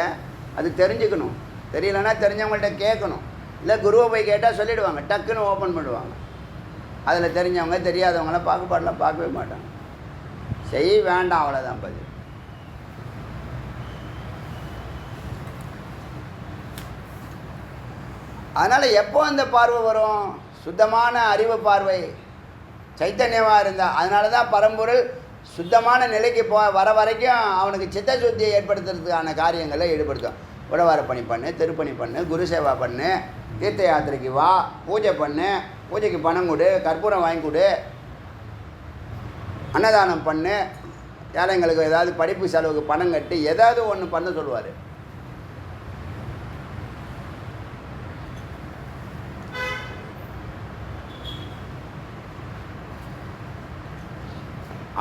அது தெரிஞ்சுக்கணும். தெரியலன்னா தெரிஞ்சவங்கள்ட்ட கேட்கணும். இல்லை குருவை போய் கேட்டால் சொல்லிவிடுவாங்க, டக்குன்னு ஓப்பன் பண்ணுவாங்க. அதில் தெரிஞ்சவங்க தெரியாதவங்களாம் பாகுபாடெலாம் பார்க்கவே மாட்டாங்க. செய்ய வேண்டாம், அவ்வளோதான் பதில். அதனால் எப்போ அந்த பார்வை வரும்? சுத்தமான அறிவு பார்வை, சைத்தன்யமாக இருந்தால். அதனால தான் பரம்பொருள் சுத்தமான நிலைக்கு வர வரைக்கும் அவனுக்கு சித்த சுத்தியை ஏற்படுத்துறதுக்கான காரியங்களை ஈடுபடுத்தும். உடவார பணி பண்ணு, திருப்பணி பண்ணு, குரு சேவா பண்ணு, தீர்த்த யாத்திரைக்கு வா, பூஜை பண்ணு, பூஜைக்கு பணம் கொடு, கற்பூரம் வாங்கி கொடு, அன்னதானம் பண்ணு, ஏழைங்களுக்கு ஏதாவது படிப்பு செலவுக்கு பணம் கட்டி ஏதாவது ஒன்று பண்ண சொல்லுவார்.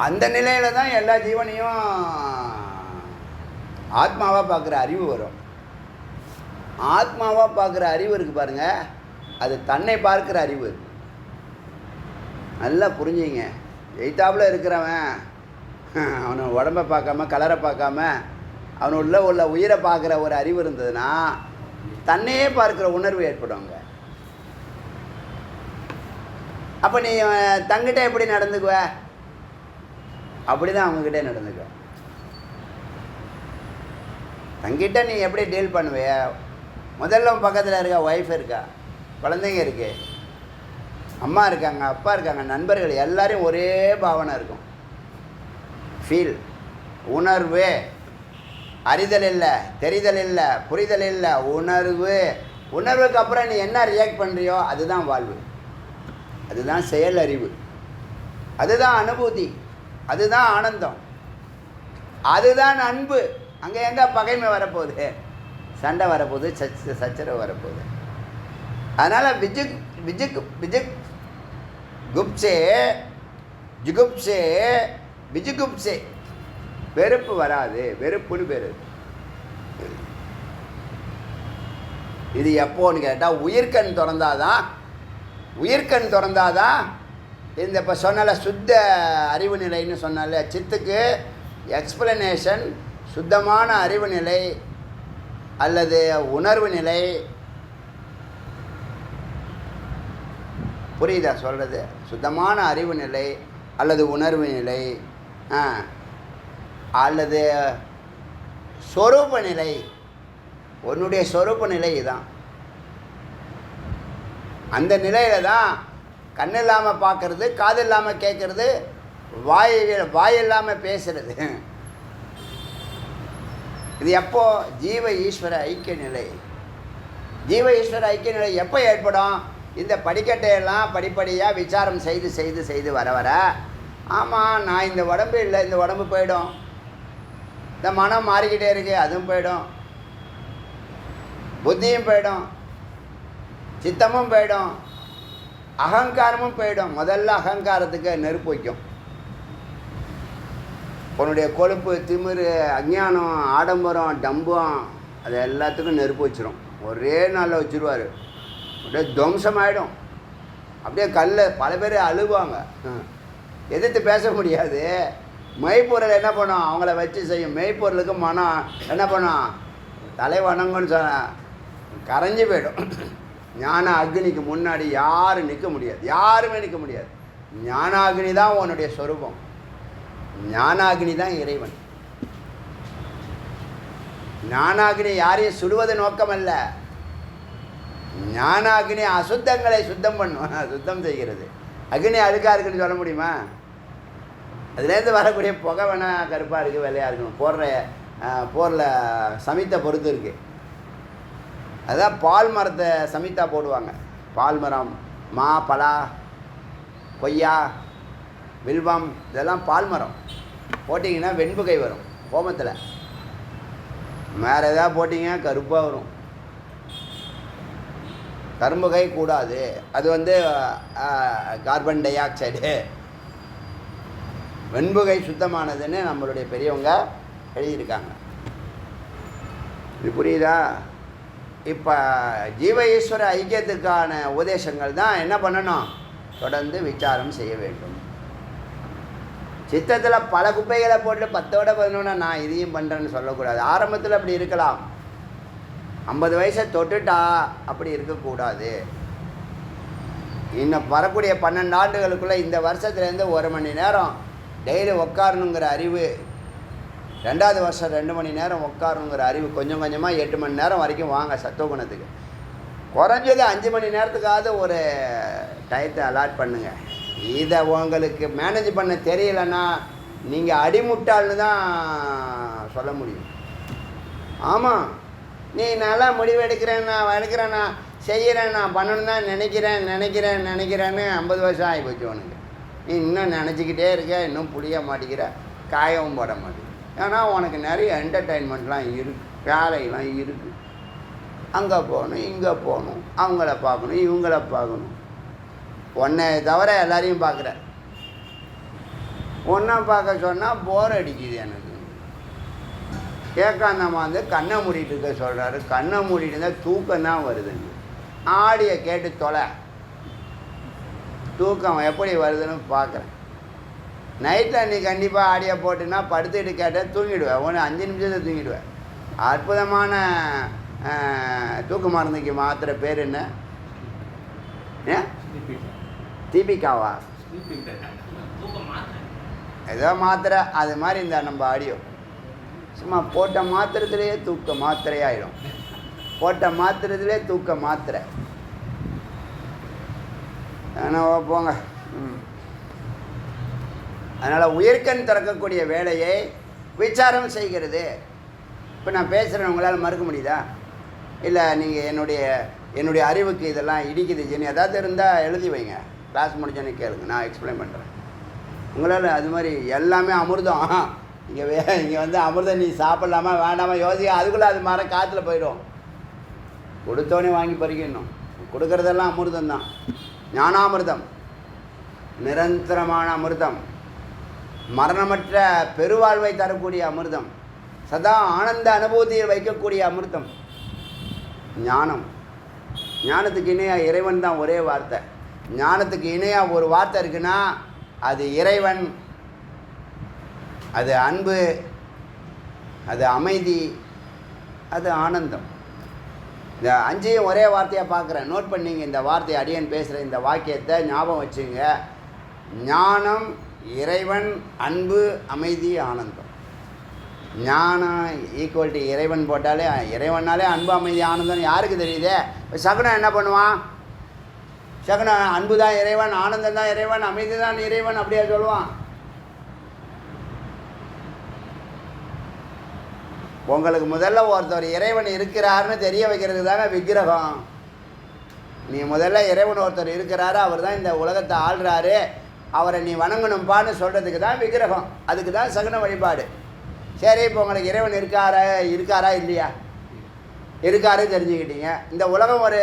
அந்த நிலையில் தான் எல்லா ஜீவனையும் ஆத்மாவாக பார்க்குற அறிவு வரும். ஆத்மாவாக பார்க்குற அறிவு இருக்குது பாருங்கள், அது தன்னை பார்க்குற அறிவு. நல்லா புரிஞ்சுங்க. எய்த்தாப்பில் இருக்கிறவன் அவனை உடம்பை பார்க்காம கலரை பார்க்காம அவனுள்ள உள்ள உயிரை பார்க்குற ஒரு அறிவு இருந்ததுன்னா தன்னையே பார்க்குற உணர்வு ஏற்படுவாங்க. அப்போ நீ தங்கிட்ட எப்படி நடந்துக்குவ? அப்படி தான் அவங்கக்கிட்டே நடந்துக்க. தங்கிட்ட நீ எப்படி டீல் பண்ணுவிய? முதல்ல பக்கத்தில் இருக்கா, ஒய்ஃப் இருக்கா, குழந்தைங்க இருக்கு, அம்மா இருக்காங்க, அப்பா இருக்காங்க, நண்பர்கள், எல்லாரையும் ஒரே பாவனை இருக்கும். ஃபீல், உணர்வு, அறிதல் இல்லை, தெரிதல் இல்லை, புரிதல் இல்லை, உணர்வு. உணர்வுக்கு அப்புறம் நீ என்ன ரியாக்ட் பண்ணுறியோ அதுதான் வாழ்வு, அதுதான் செயல் அறிவு, அதுதான் அனுபூதி, அதுதான் ஆனந்தம், அதுதான் அன்பு. அங்கே எங்க பகைமை வரப்போகுது? சண்டை வரப்போகுது, சச்சரவு வரப்போகுது. அதனால் குப்சே ஜுகுப்சே பிஜுகுப்சே வெறுப்பு வராது. வெறுப்புன்னு பேர். இது எப்போன்னு கேட்டால் உயிர்கண் திறந்தாதான் இந்த இப்போ சொன்னால சுத்த அறிவு நிலைன்னு சொன்னால, சித்துக்கு எக்ஸ்பிளனேஷன் சுத்தமான அறிவு நிலை அல்லது உணர்வு நிலை. புரியுதா சொல்கிறது? சுத்தமான அறிவு நிலை அல்லது உணர்வு நிலை அல்லது சொரூப நிலை. உன்னுடைய சொரூப நிலை இதுதான். அந்த நிலையில் தான் கண் இல்லாமல் பார்க்கறது, காது இல்லாமல் கேட்கறது, வாய் இல்லாமல் பேசுறது. இது எப்போ? ஜீவ ஈஸ்வர ஐக்கிய நிலை. ஜீவ ஈஸ்வர ஐக்கிய நிலை எப்போ ஏற்படும்? இந்த படிக்கட்டையெல்லாம் படிப்படியாக விசாரம் செய்து செய்து செய்து வர வர, ஆமாம் நான் இந்த உடம்பு இல்லை, இந்த உடம்பு போயிடும், இந்த மனம் மாறிக்கிட்டே இருக்கு, அதுவும் போயிடும், புத்தியும் போயிடும், சித்தமும் போயிடும், அகங்காரமும் போயிடும். முதல்ல அகங்காரத்துக்கு நெருப்பு வைக்கும். உன்னுடைய கொழுப்பு, திமிரு, அஞ்ஞானம், ஆடம்பரம், டம்பம், அது எல்லாத்துக்கும் நெருப்பு வச்சிரும். ஒரே நாளில் வச்சுருவார். அப்படியே துவம்சமாயிடும். அப்படியே பல பேர் அழுவாங்க, எதிர்த்து பேச முடியாது. மெய்ப்பொருள் என்ன பண்ணும்? அவங்கள வச்சு செய்யும். மெய்ப்பொருளுக்கு மனம் என்ன பண்ணும்? தலை வணங்குன்னு கரைஞ்சி போயிடும். ஞான அக்னிக்கு முன்னாடி யாரும் நிற்க முடியாது, யாருமே நிற்க முடியாது. ஞானாக்னி தான் உன்னுடைய சொரூபம். ஞானாக்னி தான் இறைவன். ஞானாக்னி யாரையும் சுடுவது நோக்கம் அல்ல. ஞானாக்னி அசுத்தங்களை சுத்தம் பண்ணும், சுத்தம் செய்கிறது. அக்னி அழுக்காக இருக்குன்னு சொல்ல முடியுமா? அதுலேருந்து வரக்கூடிய புகை வேணால் கருப்பாக இருக்குது, வெள்ளையாக இருக்கணும். போரில் சமித்தை பொறுத்து இருக்குது. அதுதான் பால் மரத்தை சமித்தா போடுவாங்க. பால் மரம், மா, பலா, கொய்யா, வில்வம் இதெல்லாம் பால்மரம் போட்டிங்கன்னா வெண்புகை வரும் ஹோமத்தில். வேறு எதாவது போட்டிங்க கருப்பாக வரும். கரும்புகை கூடாது, அது வந்து கார்பன் டை ஆக்சைடு. வெண்புகை சுத்தமானதுன்னு நம்மளுடைய பெரியவங்க எழுதியிருக்காங்க. இது புரியுதா? இப்போ ஜீவ ஈஸ்வர ஐக்கியத்துக்கான உபதேசங்கள் தான் என்ன பண்ணணும், தொடர்ந்து விசாரம் செய்ய வேண்டும். சித்தத்தில் பல குப்பைகளை போட்டு 10ஓட 11 நான் இதையும் பண்ணுறேன்னு சொல்லக்கூடாது. ஆரம்பத்தில் அப்படி இருக்கலாம், 50 வயசை தொட்டுட்டா அப்படி இருக்கக்கூடாது. இன்னும் வரக்கூடிய 12 ஆண்டுகளுக்குள்ளே இந்த வருஷத்துலேருந்து 1 மணி நேரம் டெய்லி உட்காரணுங்கிற அறிவு, 2வது வருஷம் 2 மணி நேரம் உட்காரணுங்கிற அறிவு, கொஞ்சம் கொஞ்சமாக 8 மணி நேரம் வரைக்கும் வாங்க சத்துவகுணத்துக்கு. குறைஞ்சது 5 மணி நேரத்துக்காவது ஒரு டயத்தை அலாட் பண்ணுங்கள். இதை உங்களுக்கு மேனேஜ் பண்ண தெரியலைன்னா நீங்கள் அடிமுட்டாள்னு தான் சொல்ல முடியும். ஆமாம், நீ நல்லா முடிவு எடுக்கிறேன்னா செய்கிறேன், நான் பண்ணணும் தான் நினைக்கிறேன்னு 50 வருஷம் ஆகி போச்சு உனக்கு. நீ இன்னும் நினச்சிக்கிட்டே இருக்க, இன்னும் புரிய மாட்டேங்கிற, காயவும் போட மாட்டேங்குது. ஏன்னா உனக்கு நிறைய என்டர்டெயின்மெண்ட்லாம் இருக்குது, வேலையெல்லாம் இருக்குது. அங்கே போகணும், இங்கே போகணும், அவங்கள பார்க்கணும், இவங்கள பார்க்கணும். உன்னை தவிர எல்லாரையும் பார்க்குற. ஒன்றை பார்க்க சொன்னால் போர் அடிக்குது எனக்கு. கேட்காந்தம்மா வந்து கண்ணை மூடிட்டு இருக்க சொல்கிறாரு. கண்ணை மூடிட்டு இருந்தால் தூக்கம் தான் வருதுங்க. ஆடியை கேட்டு தொலை, தூக்கம் எப்படி வருதுன்னு பார்க்குறேன். நைட்டில் நீ கண்டிப்பாக ஆடியை போட்டுன்னா படுத்துக்கிட்டு கேட்டால் தூங்கிடுவேன். 5 நிமிஷத்தில் தூங்கிடுவேன். அற்புதமான தூக்க மருந்துக்கு மாத்திரை பேர் என்ன? தீபிகாவா? ஏதோ மாத்திரை, அது மாதிரி இந்த நம்ம ஆடியோ சும்மா போட்ட மாத்திரத்திலேயே தூக்க மாத்திரையாயிடும். போட்ட மாத்திரத்திலே தூக்க மாத்திரை. ஆனால் போங்க. அதனால் உயிர்க்கண் திறக்கக்கூடிய வேலையை விசாரம் செய்கிறது. இப்போ நான் பேசுகிறேன், உங்களால் மறுக்க முடியுதா? இல்லை நீங்கள் என்னுடைய அறிவுக்கு இதெல்லாம் இடிக்குது ஜெனி ஏதாவது இருந்தால் எழுதி வைங்க, கிளாஸ் முடிஞ்சோன்னு கேளுங்க, நான் எக்ஸ்பிளைன் பண்ணுறேன். உங்களால் அது மாதிரி எல்லாமே அமிர்தம். இங்கே வந்து அமிர்தம் நீ சாப்பிட்லாமா வேண்டாமா யோசிக்க, அதுக்குள்ளே அது மரம் காற்றுல போயிடும். கொடுத்தோடனே வாங்கி பறிக்கணும். கொடுக்குறதெல்லாம் அமிர்தம் தான். ஞானாமிர்தம், நிரந்தரமான அமிர்தம், மரணமற்ற பெருவாழ்வை தரக்கூடிய அமிர்தம், சதா ஆனந்த அனுபூதியை வைக்கக்கூடிய அமிர்தம் ஞானம். ஞானத்துக்கு இணையாக இறைவன் தான் ஒரே வார்த்தை. ஞானத்துக்கு இணையாக ஒரு வார்த்தை இருக்குன்னா அது இறைவன், அது அன்பு, அது அமைதி, அது ஆனந்தம். இந்த 5ஐயும் ஒரே வார்த்தையாக பார்க்குறேன். நோட் பண்ணிங்க இந்த வார்த்தையை. அடியன் பேசுகிற இந்த வாக்கியத்தை ஞாபகம் வச்சுங்க. ஞானம், இறைவன், அன்பு, அமைதி, ஆனந்தம். ஞானம் ஈக்குவல் டு இறைவன் போட்டாலே, இறைவனாலே அன்பு, அமைதி, ஆனந்தம் யாருக்கு தெரியுதே? சகுனம் என்ன பண்ணுவான்? சகுனம் அன்பு தான் இறைவன், ஆனந்தம் தான் இறைவன், அமைதி தான் இறைவன் அப்படியே சொல்லுவான். உங்களுக்கு முதல்ல ஒருத்தர் இறைவன் இருக்கிறாருன்னு தெரிய வைக்கிறது தானே விக்கிரகம். நீ முதல்ல இறைவன் ஒருத்தர் இருக்கிறாரு, அவர் தான் இந்த உலகத்தை ஆள்றாரு, அவரை நீ வணங்கணும்பான்னு சொல்கிறதுக்கு தான் விக்கிரகம். அதுக்கு தான் சகுன வழிபாடு. சரி, இப்போ உங்களுக்கு இறைவன் இருக்காரா இல்லையா? இருக்காரு தெரிஞ்சுக்கிட்டீங்க. இந்த உலகம் ஒரு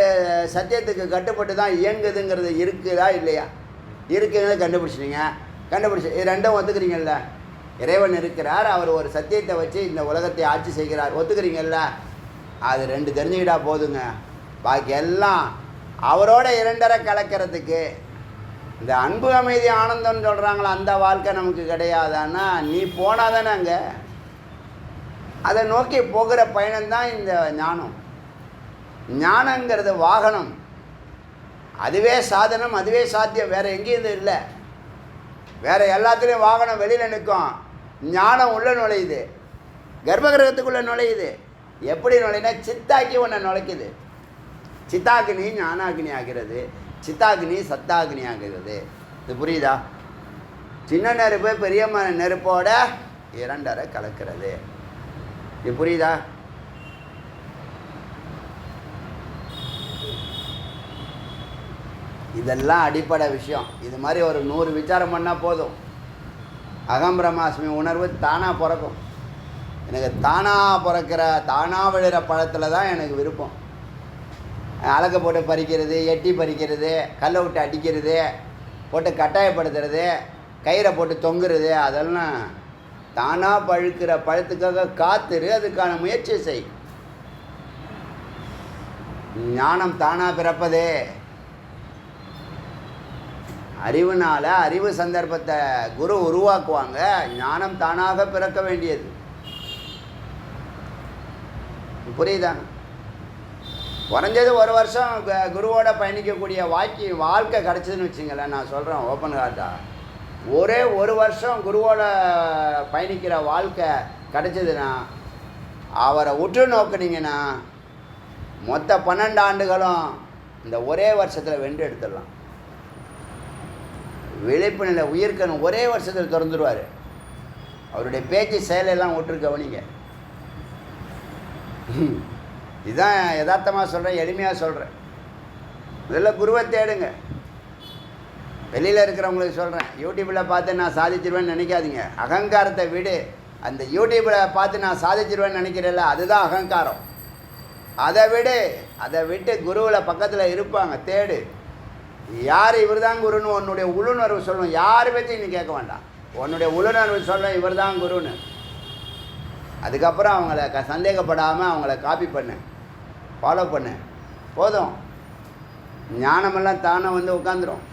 சத்தியத்துக்கு கட்டுப்பட்டு தான் இயங்குதுங்கிறது இருக்குதா இல்லையா? இருக்குதுன்னு கண்டுபிடிச்சி இது ரெண்டும் ஒத்துக்கிறீங்கல்ல? இறைவன் இருக்கிறார், அவர் ஒரு சத்தியத்தை வச்சு இந்த உலகத்தை ஆட்சி செய்கிறார், ஒத்துக்கிறீங்கல்ல? அது 2 தெரிஞ்சுக்கிட்டா போதுங்க. பாக்கி எல்லாம் அவரோட 2 கலக்கிறதுக்கு. இந்த அன்பு, அமைதி, ஆனந்தம்னு சொல்கிறாங்களா, அந்த வாழ்க்கை நமக்கு கிடையாதான்னா நீ போனால் தானே அங்கே. அதை நோக்கி போகிற பயணம்தான் இந்த ஞானம். ஞானங்கிறது வாகனம், அதுவே சாதனம், அதுவே சாத்தியம். வேறு எங்கேயும் இது இல்லை. வேறு எல்லாத்துலேயும் வாகனம் வெளியில் நிற்கும், ஞானம் உள்ளே நுழையுது, கர்ப்பகிரகத்துக்குள்ளே நுழையுது. எப்படி நுழைனா சித்தாக்கி ஒன்றை நுழைக்குது. சித்தாக்கினி ஞானாக்கினி ஆகிறது, சித்தாக்கினி சத்தாக்கினி ஆகிறது. இது புரியுதா? சின்ன நெருப்பு பெரிய நெருப்போட 2 கலக்கிறது. இது புரியுதா? இதெல்லாம் அடிப்படை விஷயம். இது மாதிரி ஒரு 100 விசாரம் பண்ணால் போதும். அகம் பிரம்மாஸ்மி உணர்வு தானாக பிறக்கும். எனக்கு தானாக பிறக்கிற தானாக விழுகிற பழத்தில் தான் எனக்கு விருப்பம். அலக்க போட்டு பறிக்கிறது, எட்டி பறிக்கிறது, கல்லை விட்டு அடிக்கிறது, போட்டு கட்டாயப்படுத்துறது, கயிறை போட்டு தொங்குறது, அதெல்லாம் தானாக பழுக்கிற பழத்துக்காக காத்துரு, அதுக்கான முயற்சி செய். ஞானம் தானாக பிறப்பதே. அறிவுனால அறிவு சந்தர்ப்பத்தை குரு உருவாக்குவாங்க. ஞானம் தானாக பிறக்க வேண்டியது. புரியுதா? குறைஞ்சது ஒரு வருஷம் குருவோட பயணிக்கக்கூடிய வாழ்க்கை கிடச்சிதுன்னு வச்சுங்களேன். நான் சொல்கிறேன் ஓப்பன் ஹார்ட்டாக, ஒரே ஒரு வருஷம் குருவோட பயணிக்கிற வாழ்க்கை கிடச்சிதுன்னா, அவரை உற்று நோக்குனீங்கன்னா மொத்த 12 ஆண்டுகளும் இந்த ஒரே வருஷத்தில் வென்று எடுத்துடலாம். விழிப்பு நிலை உயிர்க்கணும் ஒரே வருஷத்தில் திறந்துடுவார். அவருடைய பேச்சு செயலெல்லாம் விட்டு கவனிங்க. இதுதான் யதார்த்தமாக சொல்கிறேன், எளிமையாக சொல்கிறேன். இதெல்லாம் குருவை தேடுங்க. வெளியில் இருக்கிறவங்களுக்கு சொல்கிறேன், யூடியூப்பில் பார்த்து நான் சாதிச்சிருவேன்னு நினைக்காதீங்க. அகங்காரத்தை விடு. அந்த யூடியூப்பில் பார்த்து நான் சாதிச்சிருவேன்னு நினைக்கிறேன்ல, அதுதான் அகங்காரம். அதை விடு. அதை விட்டு குருவில் பக்கத்தில் இருப்பாங்க, தேடு. யார் இவர் தான் குருன்னு உன்னுடைய உள்ளுணர்வு சொல்லணும். யார் பற்றி நீ கேட்க வேண்டாம். உன்னுடைய உள்ளுணர்வு சொல்லணும் இவர் தான் குருன்னு. அதுக்கப்புறம் அவங்கள சந்தேகப்படாமல் அவங்கள காப்பி பண்ணு, ஃபாலோ பண்ணு, போதும். ஞானமெல்லாம் தானாக வந்து உட்காந்துரும்.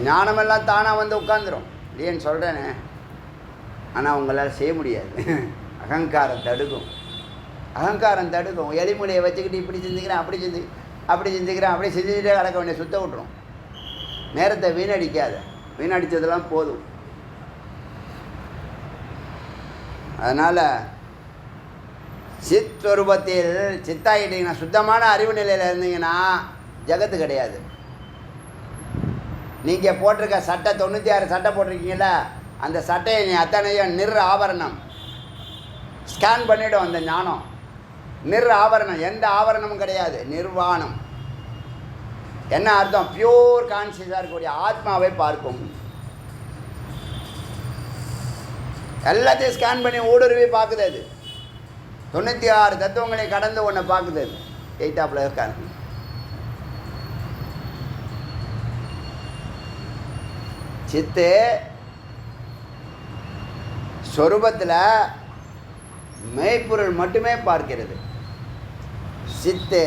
ஞானமெல்லாம் தானாக வந்து உட்காந்துரும். இல்லையேன்னு சொல்கிறேனே, ஆனால் அவங்களால செய்ய முடியாது. அகங்காரம் தடுக்கும். அகங்காரம் தடுக்கும். எலிமொழியை வச்சுக்கிட்டு இப்படி சிந்திக்கிறேன், அப்படி சிந்திக்கிறேன், அப்படி செஞ்சுக்கிட்டே கிடக்க வேண்டிய சுத்த விட்டுரும். நேரத்தை வீணடிக்காத. வீணடித்ததெல்லாம் போதும். அதனால் சித் ஸ்வரூபத்தில் சித்தாகிட்டீங்கன்னா, சுத்தமான அறிவு நிலையில் இருந்தீங்கன்னா ஜகத்து கிடையாது. நீங்கள் போட்டிருக்க சட்டை 96 சட்டை போட்டிருக்கீங்கள, அந்த சட்டையை நீ அத்தனையும் நிர் ஆபரணம் ஸ்கேன் பண்ணிவிடும். அந்த ஞானம் நிர் ஆபரணம், எந்த ஆபரணமும் கிடையாது. நிர்வாணம் என்ன அர்த்தம்? பியூர் கான்சியஸாக இருக்கக்கூடிய ஆத்மாவை பார்க்கும். எல்லாத்தையும் ஸ்கேன் பண்ணி ஊடுருவி பார்க்குது. அது 96 தத்துவங்களை கடந்து ஒன்று பார்க்குது. அது எயிட்டாப்பில் இருக்காங்க. சித்து ஸ்வரூபத்தில் மெய்ப்பொருள் மட்டுமே பார்க்கிறது. சித்து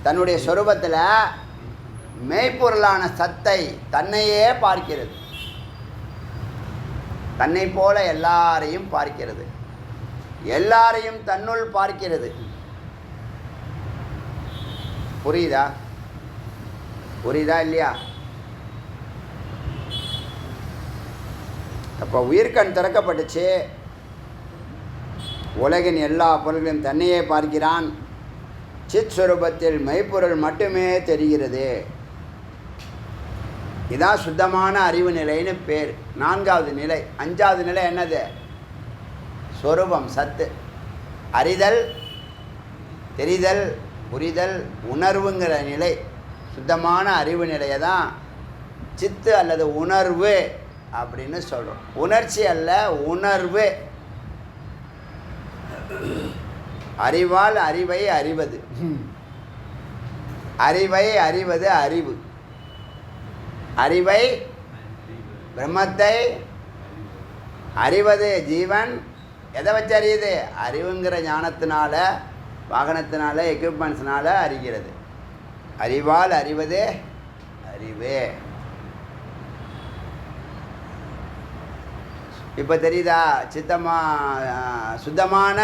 தன்னுடைய ஸ்வரூபத்தில் மெய்ப்பொருளான சத்தை தன்னையே பார்க்கிறது. தன்னை போல எல்லாரையும் பார்க்கிறது. எல்லாரையும் தன்னுள் பார்க்கிறது. புரியுதா இல்லையா? அப்போ உயிர்கண் திறக்கப்பட்டுச்சு. உலகின் எல்லா பொருள்களையும் தன்னையே பார்க்கிறான். சித் ஸ்வரூபத்தில் மெய்ப்பொருள் மட்டுமே தெரிகிறது. இதான் சுத்தமான அறிவு நிலைன்னு பேர். 4வது நிலை. 5வது நிலை என்னது? ஸ்வரூபம், சத்து. அறிதல், தெரிதல், புரிதல், உணர்வுங்கிற நிலை. சுத்தமான அறிவு நிலையை தான் சித்து அல்லது உணர்வு அப்படின்னு சொல்கிறோம். உணர்ச்சி அல்ல, உணர்வு. அறிவால் அறிவை அறிவது. அறிவை அறிவது அறிவு. அறிவை பிரம்மத்தை அறிவது ஜீவன். எதை வச்சு அறியுது? அறிவுங்கிற ஞானத்தினால, வாகனத்தினால, எக்யூப்மெண்ட்ஸ்னால அறிகிறது. அறிவால் அறிவது அறிவு. இப்போ தெரியுதா? சுத்தமான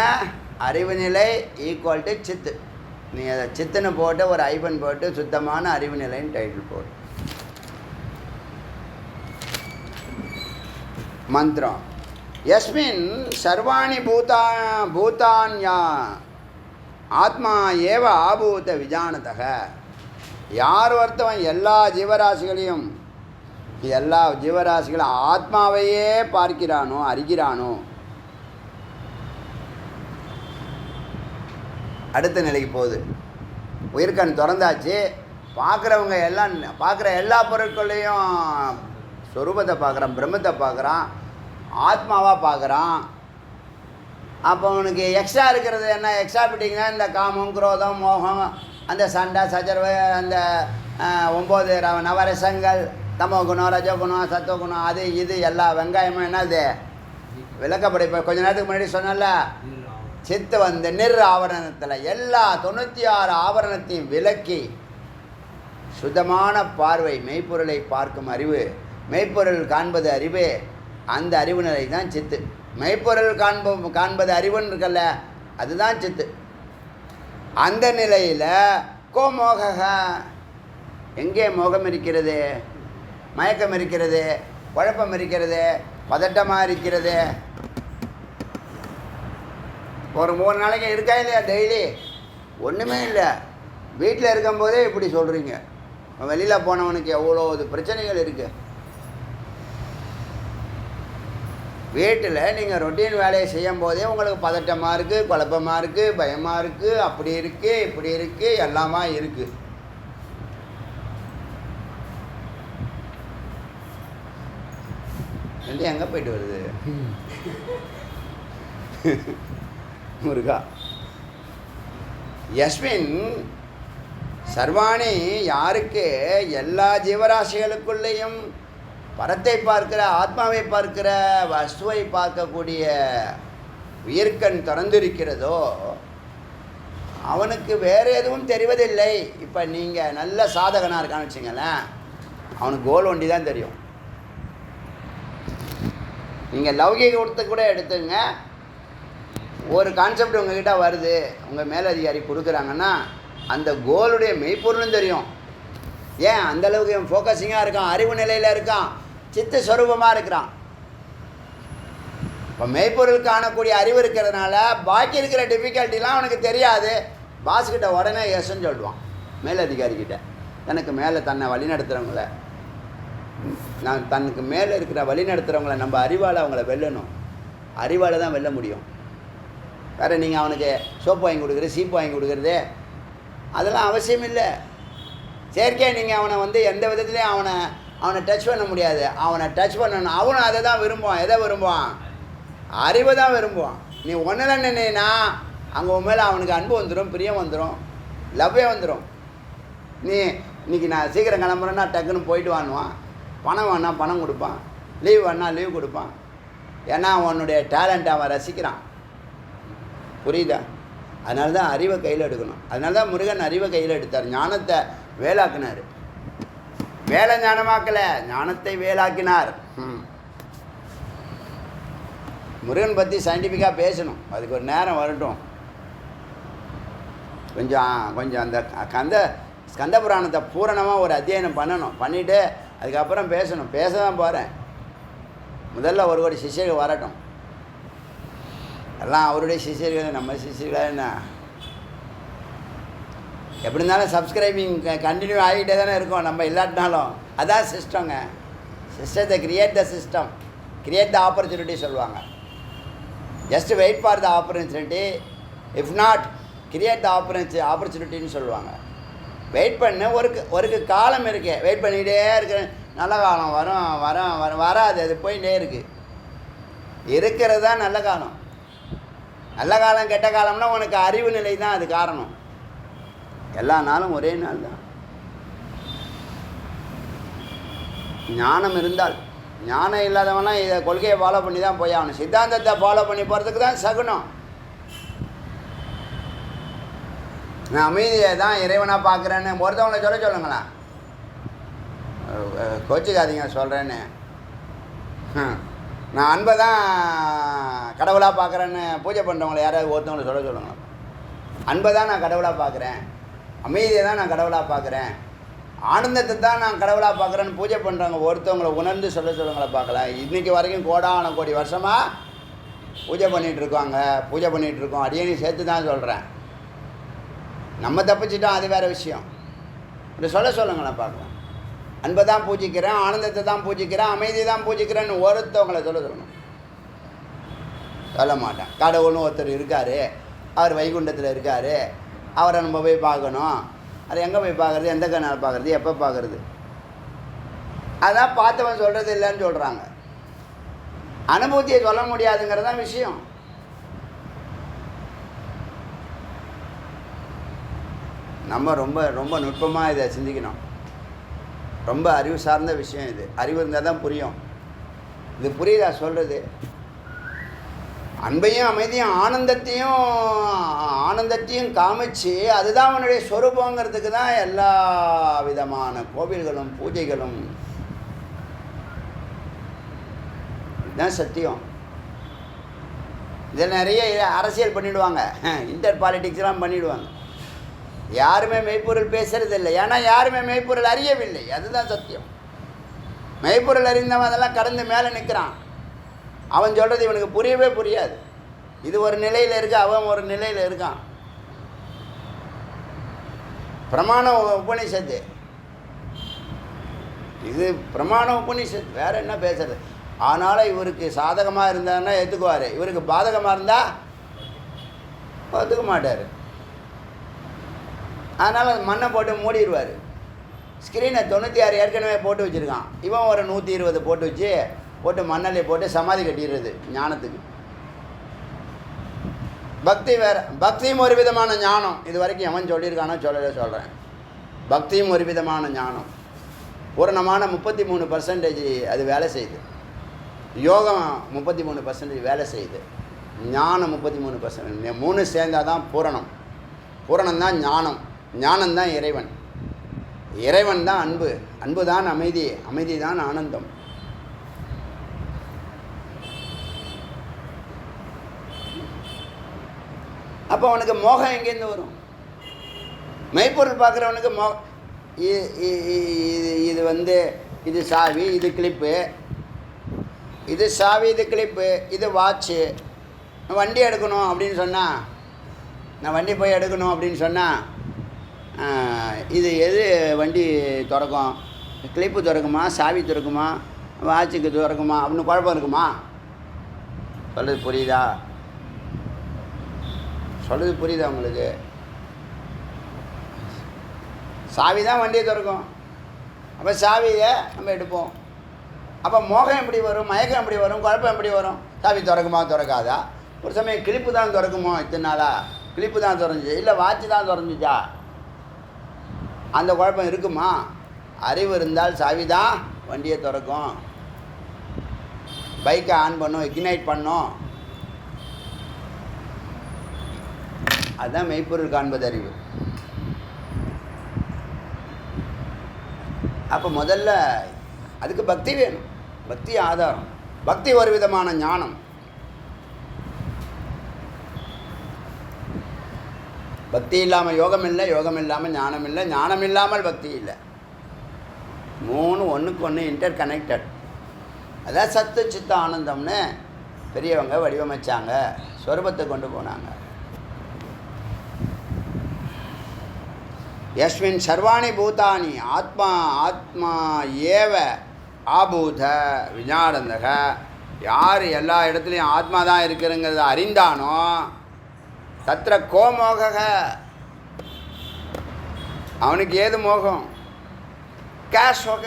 அறிவு நிலை ஈக்குவல் டு சித்து. நீ அதை சித்துன்னு போட்டு ஒரு ஐபன் போட்டு சுத்தமான அறிவு நிலைன்னு டைட்டில் போடு. மந்திரம் யஸ்மின் சர்வாணி பூதான்யா ஆத்மா ஏவ ஆபூத விஜானதக. யார் ஒருத்தவன் எல்லா ஜீவராசிகளையும் ஆத்மாவையே பார்க்கிறானோ, அறிகிறானோ, அடுத்த நிலைக்கு போகுது. உயிர்கண் திறந்தாச்சு. பார்க்குற எல்லா பொருட்களையும் சொரூபத்தை பார்க்குறான், பிரம்மத்தை பார்க்குறான், ஆத்மாவாக பார்க்குறான். அப்போ அவனுக்கு எக்ஸ்ட்ரா இருக்கிறது என்ன? எக்ஸ்ட்ரா பிட்டிங்கன்னா இந்த காமம், குரோதம், மோகம், அந்த சண்டை சச்சரவு, அந்த 9 நவரசங்கள், தமோ குணம், ரஜகுணம், சத்துவகுணம், அது இது எல்லா வெங்காயமும் என்னது விளக்கப்படி. இப்போ கொஞ்ச நேரத்துக்கு முன்னாடி சொன்னல, சித்து வந்து நிர் ஆவரணத்தில் எல்லா 96 ஆவரணத்தையும் விலக்கி சுத்தமான பார்வை, மெய்ப்பொருளை பார்க்கும் அறிவு, மெய்ப்பொருள் காண்பது அறிவு, அந்த அறிவு நிலை தான் சித்து. மெய்ப்பொருள் காண்பது அறிவுன்னு இருக்கல்ல, அதுதான் சித்து. அந்த நிலையில் கோமோக, எங்கே மோகம் இருக்கிறது, மயக்கம் இருக்கிறது, குழப்பம் இருக்கிறது, பதட்டமாக இருக்கிறது. ஒரு 3 நாளைக்கு இருக்கா இல்லையா? டெய்லி ஒன்றுமே இல்லை. வீட்டில் இருக்கும்போதே இப்படி சொல்கிறீங்க. வெளியில் போனவனுக்கு எவ்வளோ பிரச்சனைகள் இருக்குது. வீட்டில் நீங்கள் ரொட்டீன் வேலையை செய்யும் போதே உங்களுக்கு பதட்டமாக இருக்குது, குழப்பமாக இருக்குது, பயமாக இருக்குது, அப்படி இருக்குது, இப்படி இருக்குது, எல்லாமா இருக்குது. எங்கே போயிட்டு வருது முருகா? யஸ்மின் சர்வாணி, யாருக்கு எல்லா ஜீவராசிகளுக்குள்ளேயும் பரத்தை பார்க்கிற, ஆத்மாவை பார்க்கிற, வஸ்துவை பார்க்கக்கூடிய உயிர்கண் திறந்திருக்கிறதோ அவனுக்கு வேறு எதுவும் தெரிவதில்லை. இப்போ நீங்கள் நல்ல சாதகனாக இருக்கான்னு வச்சுங்களேன், அவனுக்கு கோல் ஒண்டி தான் தெரியும். நீங்கள் லௌகிகத்தை கூட எடுத்துங்க, ஒரு கான்செப்ட் உங்ககிட்ட வருது, உங்கள் மேலதிகாரி கொடுக்குறாங்கன்னா அந்த கோலுடைய மெய்ப்பொருளும் தெரியும். ஏன் அந்தளவுக்கு இவன் ஃபோக்கஸிங்காக இருக்கான், அறிவு நிலையில் இருக்கான், சித்த ஸ்வரூபமாக இருக்கிறான். இப்போ மெய்ப்பொருள் காணக்கூடிய அறிவு இருக்கிறதுனால பாக்கி இருக்கிற டிஃபிகல்ட்டிலாம் அவனுக்கு தெரியாது. பாஸ்கிட்ட உடனே எஸ்ன்னு சொல்லுவான். மேலதிகாரிக்கிட்ட தனக்கு மேலே தன்னை வழிநடத்துகிறவங்கள, நான் தனக்கு மேலே இருக்கிற வழிநடத்துகிறவங்கள நம்ம அறிவால் அவங்கள வெல்லணும். அறிவால் தான் வெல்ல முடியும். வேறு நீங்கள் அவனுக்கு சோப்பு வாங்கி கொடுக்குறது, சீப்பு வாங்கி கொடுக்குறது, அதெல்லாம் அவசியம் இல்லை. செயற்கையாக நீங்கள் அவனை வந்து எந்த விதத்துலேயும் அவனை டச் பண்ண முடியாது. அவனை டச் பண்ணணும். அவனும் அதை தான் விரும்புவான். எதை விரும்புவான்? அறிவை தான் விரும்புவான். நீ ஒன்றில் நின்னா அங்கே உன் மேலே அவனுக்கு அன்பு வந்துடும், பிரியம் வந்துடும், லவ்வே வந்துடும். நீ இன்றைக்கி நான் சீக்கிரம் கிளம்புறேன்னா டக்குன்னு போயிட்டு வாங்குவான். பணம் வேணா பணம் கொடுப்பான், லீவ் வேணா லீவ் கொடுப்பான். ஏன்னா அவனுடைய டேலண்ட் அவன் ரசிக்கிறான். புரியுதா? அதனால தான் அறிவை கையில் எடுக்கணும். அதனால தான் முருகன் அறிவை கையில் எடுத்தார், ஞானத்தை வேலாக்கினார். வேலை ஞானமாக்கலை, ஞானத்தை வேலாக்கினார். முருகன் பற்றி சயின்டிஃபிக்காக பேசணும், அதுக்கு ஒரு நேரம் வரட்டும். கொஞ்சம் அந்த ஸ்கந்த புராணத்தை பூரணமாக ஒரு அத்தியனம் பண்ணணும். பண்ணிவிட்டு அதுக்கப்புறம் பேசணும். பேச தான் போகிறேன். முதல்ல ஒரு கோடி சிஷ்யர்கள் வரட்டும். எல்லாம் அவருடைய சிஷ்யர்கள், நம்ம சிஷ்யர்கள் என்ன. எப்படி இருந்தாலும் சப்ஸ்கிரைபிங் கண்டினியூ ஆகிட்டே தானே இருக்கும், நம்ம இல்லாட்டினாலும். அதான் சிஸ்டங்க. சிஸ்டத்தை create the system, create the opportunity சொல்லுவாங்க. Just wait for the opportunity, if not create the ஆப்பர்ச்சுனிட்டின்னு சொல்லுவாங்க. வெயிட் பண்ண ஒரு காலம் இருக்கு, வெயிட் பண்ணிக்கிட்டே இருக்கு. நல்ல காலம் வராது, அது போயிட்டே இருக்குது. இருக்கிறது தான் நல்ல காலம். நல்ல காலம் கெட்ட காலம்னா உனக்கு அறிவு நிலை தான் அது காரணம். எல்லா நாளும் ஒரே நாள் தான். ஞானம் இருந்தால், ஞானம் இல்லாதவனா இதை கொள்கையை ஃபாலோ பண்ணி தான் போய் ஆகணும். சித்தாந்தத்தை ஃபாலோ பண்ணி போகிறதுக்கு தான் சகுனம். நான் அமைதியை தான் இறைவனாக பார்க்குறேன்னு ஒருத்தவங்களை சொல்லுங்களேன். கோச்சிக்காதீங்க சொல்கிறேன்னு. நான் அன்பை தான் கடவுளாக பார்க்குறேன்னு பூஜை பண்ணுறவங்களை யாராவது ஒருத்தவங்களை சொல்லுங்களேன். அன்பை தான் நான் கடவுளாக பார்க்குறேன், அமைதியை தான் நான் கடவுளாக பார்க்குறேன், ஆனந்தத்தை தான் நான் கடவுளாக பார்க்குறேன்னு பூஜை பண்ணுறவங்க ஒருத்தவங்களை உணர்ந்து சொல்லுங்களை பார்க்கலாம். இன்றைக்கி வரைக்கும் கோடான கோடி வருஷமாக பூஜை பண்ணிகிட்ருக்கோம். அடியேனையும் சேர்த்து தான் சொல்கிறேன். நம்ம தப்பிச்சிட்டோம், அது வேறு விஷயம். இப்படி சொல்லுங்களேன் பார்க்கலாம். அன்பை தான் பூஜிக்கிறேன், ஆனந்தத்தை தான் பூஜிக்கிறேன், அமைதியை தான் பூஜிக்கிறேன்னு ஒருத்தவங்களை சொல்லணும். சொல்ல மாட்டேன். கடவுள்னு ஒருத்தர் இருக்கார், அவர் வைகுண்டத்தில் இருக்கார், அவரை நம்ம போய் பார்க்கணும். அது எங்கே போய் பார்க்குறது, எந்த கண்ணால் பார்க்குறது, எப்போ பார்க்குறது? அதான் பார்த்தவன் சொல்கிறது இல்லைன்னு சொல்கிறாங்க. அனுபூதியை சொல்ல முடியாதுங்கிறது தான் விஷயம். நம்ம ரொம்ப ரொம்ப நுட்பமாக இதை சிந்திக்கணும். ரொம்ப அறிவு சார்ந்த விஷயம் இது. அறிவு இருந்தால் தான் புரியும். இது புரியுதா சொல்கிறது? அன்பையும் அமைதியும் ஆனந்தத்தையும் காமிச்சு அதுதான் அவனுடைய சொரூபங்கிறதுக்கு தான் எல்லா விதமான கோவில்களும் பூஜைகளும். இதுதான் சத்தியம். இதில் நிறைய அரசியல் பண்ணிவிடுவாங்க, இன்டர் பாலிட்டிக்ஸ்லாம் பண்ணிவிடுவாங்க. யாருமே மெய்ப்பொருள் பேசுறது இல்லை. ஏன்னா யாருமே மெய்ப்பொருள் அறியவில்லை. அதுதான் சத்தியம். மெய்ப்பொருள் அறிந்தவன் அதெல்லாம் கடந்து மேலே நிற்கிறான். அவன் சொல்கிறது இவனுக்கு புரியவே புரியாது. இது ஒரு நிலையில் இருக்கு, அவன் ஒரு நிலையில் இருக்கான். பிரமாண உபனிஷத்து இது, பிரமாண உபனிஷத்து. வேற என்ன பேசுறது? ஆனாலும் இவருக்கு சாதகமாக இருந்தாருன்னா ஏற்றுக்குவார், இவருக்கு பாதகமாக இருந்தால் ஒத்துக்க மாட்டார். அதனால் மண்ணை போட்டு மூடிடுவார். ஸ்க்ரீனை 96 ஏற்கனவே போட்டு வச்சுருக்கான். இவன் ஒரு 120 போட்டு வச்சு போட்டு மண்ணலை போட்டு சமாதி கட்டிடுறது ஞானத்துக்கு. பக்தி வேறு. பக்தியும் ஒரு விதமான ஞானம். இது வரைக்கும் எவன் சொல்லியிருக்கானோ சொல்லலை சொல்கிறேன். பக்தியும் ஒரு விதமான ஞானம். பூரணமான 33% அது வேலை செய்யுது. யோகம் 33% வேலை செய்யுது. ஞானம் 33%. 3 சேர்ந்தால் தான் பூரணம். பூரணம் தான் ஞானம். ஞானம்தான் இறைவன். இறைவன் தான் அன்பு. அன்பு தான் அமைதி. அமைதி தான் ஆனந்தம். அப்போ அவனுக்கு மோகம் எங்கேருந்து வரும்? மெய்ப்பொருள் பார்க்குறவனுக்கு இது வந்து இது சாவி, இது கிளிப்பு, இது சாவி, இது கிளிப்பு, இது வாட்சு. வண்டி எடுக்கணும் அப்படின்னு சொன்னால், நான் வண்டி போய் எடுக்கணும் அப்படின்னு சொன்னால், இது எது வண்டி திறக்கும்? கிளிப்பு திறக்குமா, சாவி திறக்குமா, வாட்சுக்கு திறக்குமா அப்படின்னு குழப்பம் இருக்குமா? சொல்கிறது புரியுதா? சொல்கிறது புரியுதா உங்களுக்கு? சாவி தான் வண்டியை திறக்கும். அப்போ சாவியை நம்ம எடுப்போம். அப்போ மோகம் எப்படி வரும்? மயக்கம் எப்படி வரும்? குழப்பம் எப்படி வரும்? சாவி திறக்குமா திறக்காதா? ஒரு சமயம் கிளிப்பு தான் திறக்குமோ? இத்தனை நாளா கிளிப்பு தான் திறந்துச்சு, இல்லை வாட்சி தான் திறந்துச்சா? அந்த குழப்பம் இருக்குமா? அறிவு இருந்தால் சாவி தான் வண்டியை திறக்கும். பைக்கை ஆன் பண்ணும், இக்னைட் பண்ணும். அதுதான் மெய்ப்பொருள் காண்பது அறிவு. அப்போ முதல்ல அதுக்கு பக்தி வேணும். பக்தி ஆதாரம். பக்தி ஒரு விதமான ஞானம். பக்தி இல்லாமல் யோகம் இல்லை, யோகம் இல்லாமல் ஞானம் இல்லை, ஞானம் இல்லாமல் பக்தி இல்லை. 3 ஒன்றுக்கு ஒன்று இன்டர் கனெக்டட். அதான் சத்து சித்த ஆனந்தம்னு பெரியவங்க வடிவமைச்சாங்க, சொரூபத்தை கொண்டு போனாங்க. யஸ்மின் சர்வாணி பூதானி ஆத்மா ஆத்மா ஏவ ஆபூத விஞ்ஞானந்தக. யார் எல்லா இடத்துலையும் ஆத்மா தான் இருக்குதுங்கிறத அறிந்தானோ தத்திர கோமோக. அவனுக்கு ஏது மோகம்? கேஷோக.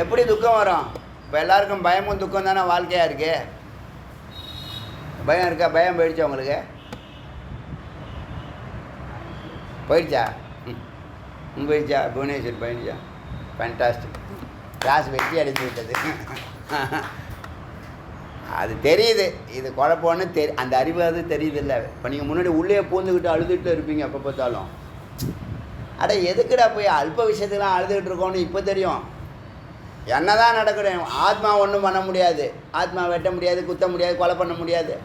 எப்படி துக்கம் வரும்? இப்போ எல்லாருக்கும் பயமும் துக்கம் தானே வாழ்க்கையாக இருக்கு. பயம் இருக்கா? பயம் போயிடுச்சா உங்களுக்கு? போயிடுச்சா? போயிடுச்சா? புவனேஸ்வர் போயிடுச்சா? ஃபேண்டாஸ்டிக். கிளாஸ் வெட்டி அடித்து விட்டது. அது தெரியுது, இது குழப்பம்னு அந்த அறிவு அது தெரியுது இல்லை. இப்போ நீங்கள் முன்னாடி உள்ளே பூந்துக்கிட்டு அழுதுகிட்டு இருப்பீங்க எப்போ பார்த்தாலும். அட எதுக்குடா போய் அல்ப விஷயத்துலாம் அழுதுகிட்டு இருக்கோன்னு இப்போ தெரியும். என்ன தான் நடக்கணும்? ஆத்மா ஒன்றும் பண்ண முடியாது. ஆத்மா வெட்ட முடியாது, குத்த முடியாது, கொலை பண்ண முடியாது,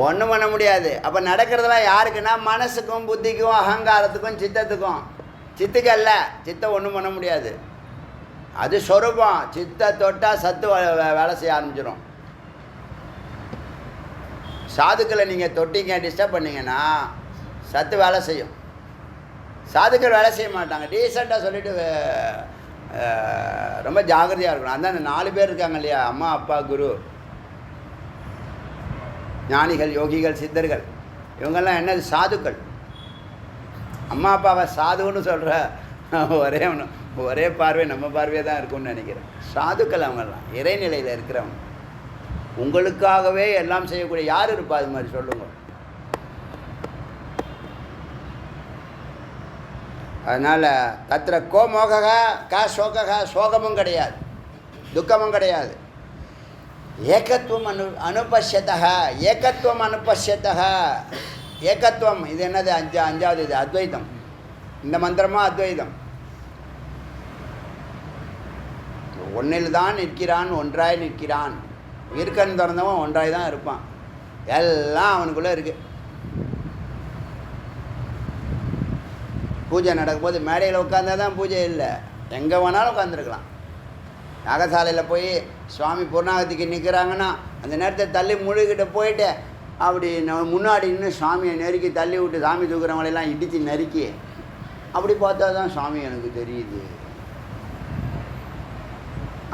ஒன்றும் பண்ண முடியாது. அப்போ நடக்கிறதுலாம் யாருக்குன்னா மனசுக்கும் புத்திக்கும் அகங்காரத்துக்கும் சித்தத்துக்கும். சித்துக்கு அல்ல. சித்தை ஒன்றும் பண்ண முடியாது. அது சொரூபம். சித்தை தொட்டால் சத்து வேலை செய்ய ஆரம்பிச்சிடும். சாதுக்களை நீங்கள் தொட்டிங்க, டிஸ்டர்ப் பண்ணிங்கன்னா சத்து வேலை செய்யும். சாதுக்கள் வேலை செய்ய மாட்டாங்க. டீசெண்டாக சொல்லிவிட்டு ரொம்ப ஜாகிரதையாக இருக்கணும். அதான் அந்த 4 பேர் இருக்காங்க இல்லையா, அம்மா அப்பா குரு, ஞானிகள் யோகிகள் சித்தர்கள். இவங்கெல்லாம் என்னது? சாதுக்கள். அம்மா அப்பாவை சாதுன்னு சொல்கிற ஒரே ஒரே பார்வை நம்ம பார்வையாக தான் இருக்கும்னு நினைக்கிறேன். சாதுக்கள் அவங்கெல்லாம் இறைநிலையில் இருக்கிறவங்க. உங்களுக்காகவே எல்லாம் செய்யக்கூடிய யார் இருப்பா அது மாதிரி சொல்லுங்க. அதனால் தத்திர கோ மோகக கா சோகக, சோகமும் கிடையாது, துக்கமும் கிடையாது. ஏகத்துவம் அனுபஷ்யத்தக, ஏகத்துவம் அனுபஷ்யத்தக. ஏகத்துவம் இது என்னது? அஞ்சாவது இது அத்வைதம். இந்த மந்திரமா அத்வைதம். ஒன்றில் தான் நிற்கிறான், ஒன்றாய் நிற்கிறான். இருக்கன்னு திறந்தவன் ஒன்றாய் தான் இருப்பான். எல்லாம் அவனுக்குள்ளே இருக்குது. பூஜை நடக்கும்போது மேடையில் உட்காந்தா தான் பூஜை இல்லை, எங்கே வேணாலும் உட்காந்துருக்கலாம். யாகசாலையில் போய் சுவாமி பூர்ணாகதிக்கு நிற்கிறாங்கன்னா அந்த நேரத்தை தள்ளி முழுகிட்ட போயிட்டு அப்படி முன்னாடி இன்னும் சுவாமியை நெருக்கி தள்ளி விட்டு சாமி தூக்குறவங்களெல்லாம் இடித்து நறுக்கி அப்படி பார்த்தா தான் சுவாமி எனக்கு தெரியுது.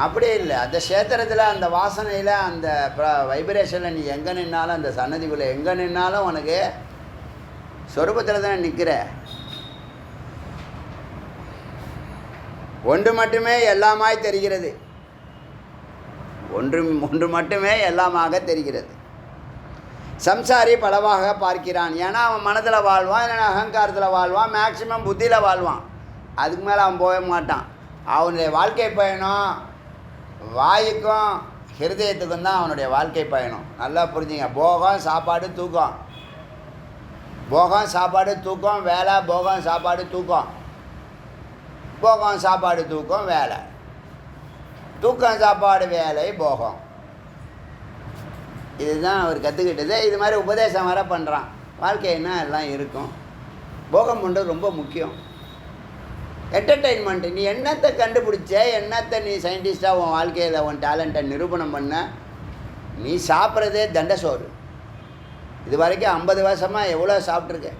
அப்படியே இல்லை, அந்த க்ஷேத்திரத்தில் அந்த வாசனையில் அந்த வைப்ரேஷனில் நீ எங்கே நின்னாலும், அந்த சன்னதிக்குள்ளே எங்கே நின்னாலும் உனக்கு சொரூபத்தில் தான் நிற்கிற. ஒன்று மட்டுமே எல்லாமாய் தெரிகிறது. ஒன்று மட்டுமே எல்லாமாக தெரிகிறது. சம்சாரி பலவாக பார்க்கிறான். ஏன்னா அவன் மனதில் வாழ்வான், இல்லைன்னா அகங்காரத்தில் வாழ்வான், மேக்சிமம் புத்தியில் வாழ்வான். அதுக்கு மேலே அவன் போக மாட்டான். அவனுடைய வாழ்க்கை பயணம் வாயுக்கும் ஹிருதயத்துக்கும் தான் அவனுடைய வாழ்க்கை பயணம். நல்லா புரிஞ்சுங்க. போகம் சாப்பாடு தூக்கம், போகம் சாப்பாடு தூக்கம், வேலை, போகம் சாப்பாடு தூக்கம், போகம் சாப்பாடு தூக்கம், வேலை, தூக்கம் சாப்பாடு வேலை, போகம். இதுதான் அவர் கற்றுக்கிட்டது. இது மாதிரி உபதேசம் வர பண்ணுறான். வாழ்க்கைன்னா எல்லாம் இருக்கும். போகம் பண்ணுறது ரொம்ப முக்கியம். என்டர்டெயின்மெண்ட்டு. நீ என்னத்தை கண்டுபிடிச்ச, என்னத்தை நீ சயின்டிஸ்டாக உன் வாழ்க்கையில் உன் டேலண்ட்டை நிரூபணம் பண்ண. நீ சாப்பிட்றதே தண்டசோறு. இது வரைக்கும் 50 வருஷமாக எவ்வளோ சாப்பிட்ருக்கேன்.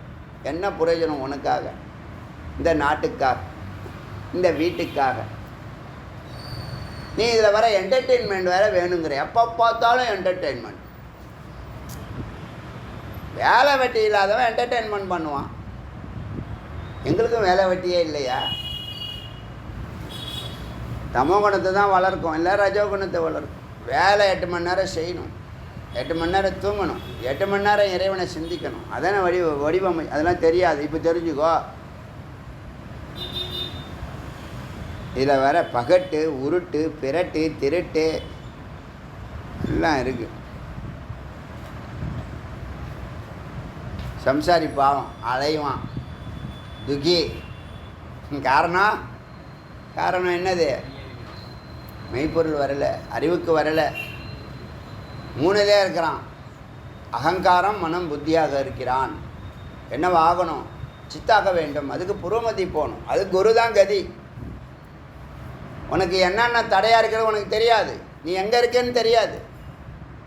என்ன பிரயோஜனம் உனக்காக, இந்த நாட்டுக்காக, இந்த வீட்டுக்காக? நீ இதில் வர என்டர்டெயின்மெண்ட் வேறு வேணுங்கிற. எப்போ பார்த்தாலும் என்டர்டெயின்மெண்ட். வேலை வெட்டி இல்லாதவன் என்டர்டெயின்மெண்ட் பண்ணுவான். எங்களுக்கும் வேலை வெட்டியே இல்லையா? தமோ குணத்தை தான் வளர்க்கும், இல்லை ரஜோ குணத்தை வளர்க்கும். வேலை 8 மணி நேரம் செய்யணும், 8 மணி நேரம் தூங்கணும், 8 மணி நேரம் இறைவனை சிந்திக்கணும். அதான வடிவமை. அதெல்லாம் தெரியாது, இப்போ தெரிஞ்சுக்கோ. இதில் வேற பகட்டு, உருட்டு, பிரட்டு, திருட்டு எல்லாம் இருக்குது. சம்சாரி பாவம் அலைவான், துக்கி. காரணம் என்னது? மெய்ப்பொருள் வரலை, அறிவுக்கு வரலை. 3லே இருக்கிறான். அகங்காரம், மனம், புத்தியாக இருக்கிறான். என்னவாகணும்? சித்தாக வேண்டும். அதுக்கு புரோமதி போகணும். அது குரு தான் கதி. உனக்கு என்னென்ன தடையாக இருக்கிறது உனக்கு தெரியாது. நீ எங்கே இருக்கேன்னு தெரியாது.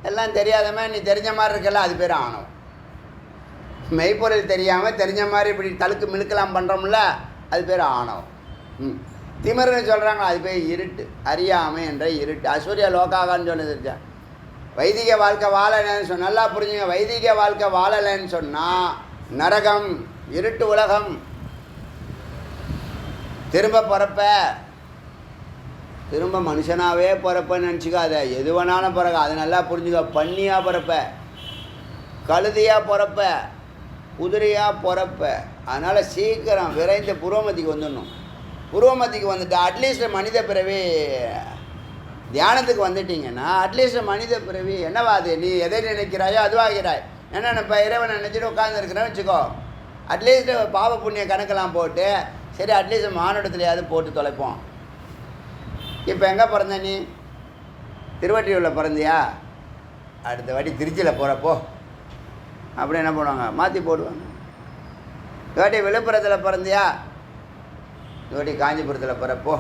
எல்லாம் தெரியாதமே நீ தெரிஞ்ச மாதிரி இருக்கல, அது பேர் ஆணவம். மெய்ப்பொருள் தெரியாமல் தெரிஞ்ச மாதிரி இப்படி தழுக்கு மிழுக்கலாம் பண்ணுறோம்ல, அது பேர் ஆணவம். திமிர்னு சொல்கிறாங்க, அது பேர் இருட்டு. அறியாமை என்ற இருட்டு. அசூரிய லோகாகான்னு சொன்னது. வைதிக வாழ்க்கை வாழலைன்னு சொன்ன, நல்லா புரிஞ்சுங்க. வைதிக வாழ்க்கை வாழலைன்னு சொன்னால் நரகம், இருட்டு உலகம். திரும்ப பிறப்ப, திரும்ப மனுஷனாகவே பிறப்பன்னு நினச்சிக்காத. எது வேணாலும் பிறக்க. அது நல்லா புரிஞ்சுக்க. பன்னியாக பிறப்ப, கழுதையாக பிறப்ப, குதிரையாக பிறப்ப. அதனால் சீக்கிரம் விரைந்து புரோமதிக்கு வந்துடணும். புரோமதிக்கு வந்துட்டு அட்லீஸ்ட் மனித பிறவி தியானத்துக்கு வந்துட்டிங்கன்னா அட்லீஸ்ட் மனித பிறவி என்னவா அது? நீ எதை நினைக்கிறாயோ அதுவாகிறாய். என்ன இப்போ இறைவனை நினச்சிட்டு உட்காந்துருக்கிறேன்னு வச்சுக்கோ. அட்லீஸ்ட் பாவ புண்ணிய கணக்கெல்லாம் போட்டு சரி அட்லீஸ்ட் மானுடத்துலையாவது போட்டு தொலைப்போம். இப்போ எங்கே பிறந்த நீ? திருவற்றியூரில் பிறந்தியா? அடுத்த வாட்டி திருச்சியில் போகிறப்போ அப்படி என்ன பண்ணுவாங்க? மாற்றி போடுவாங்க. இந்த வாட்டி விழுப்புரத்தில் பிறந்தியா? இந்த வாட்டி காஞ்சிபுரத்தில் பிறப்போ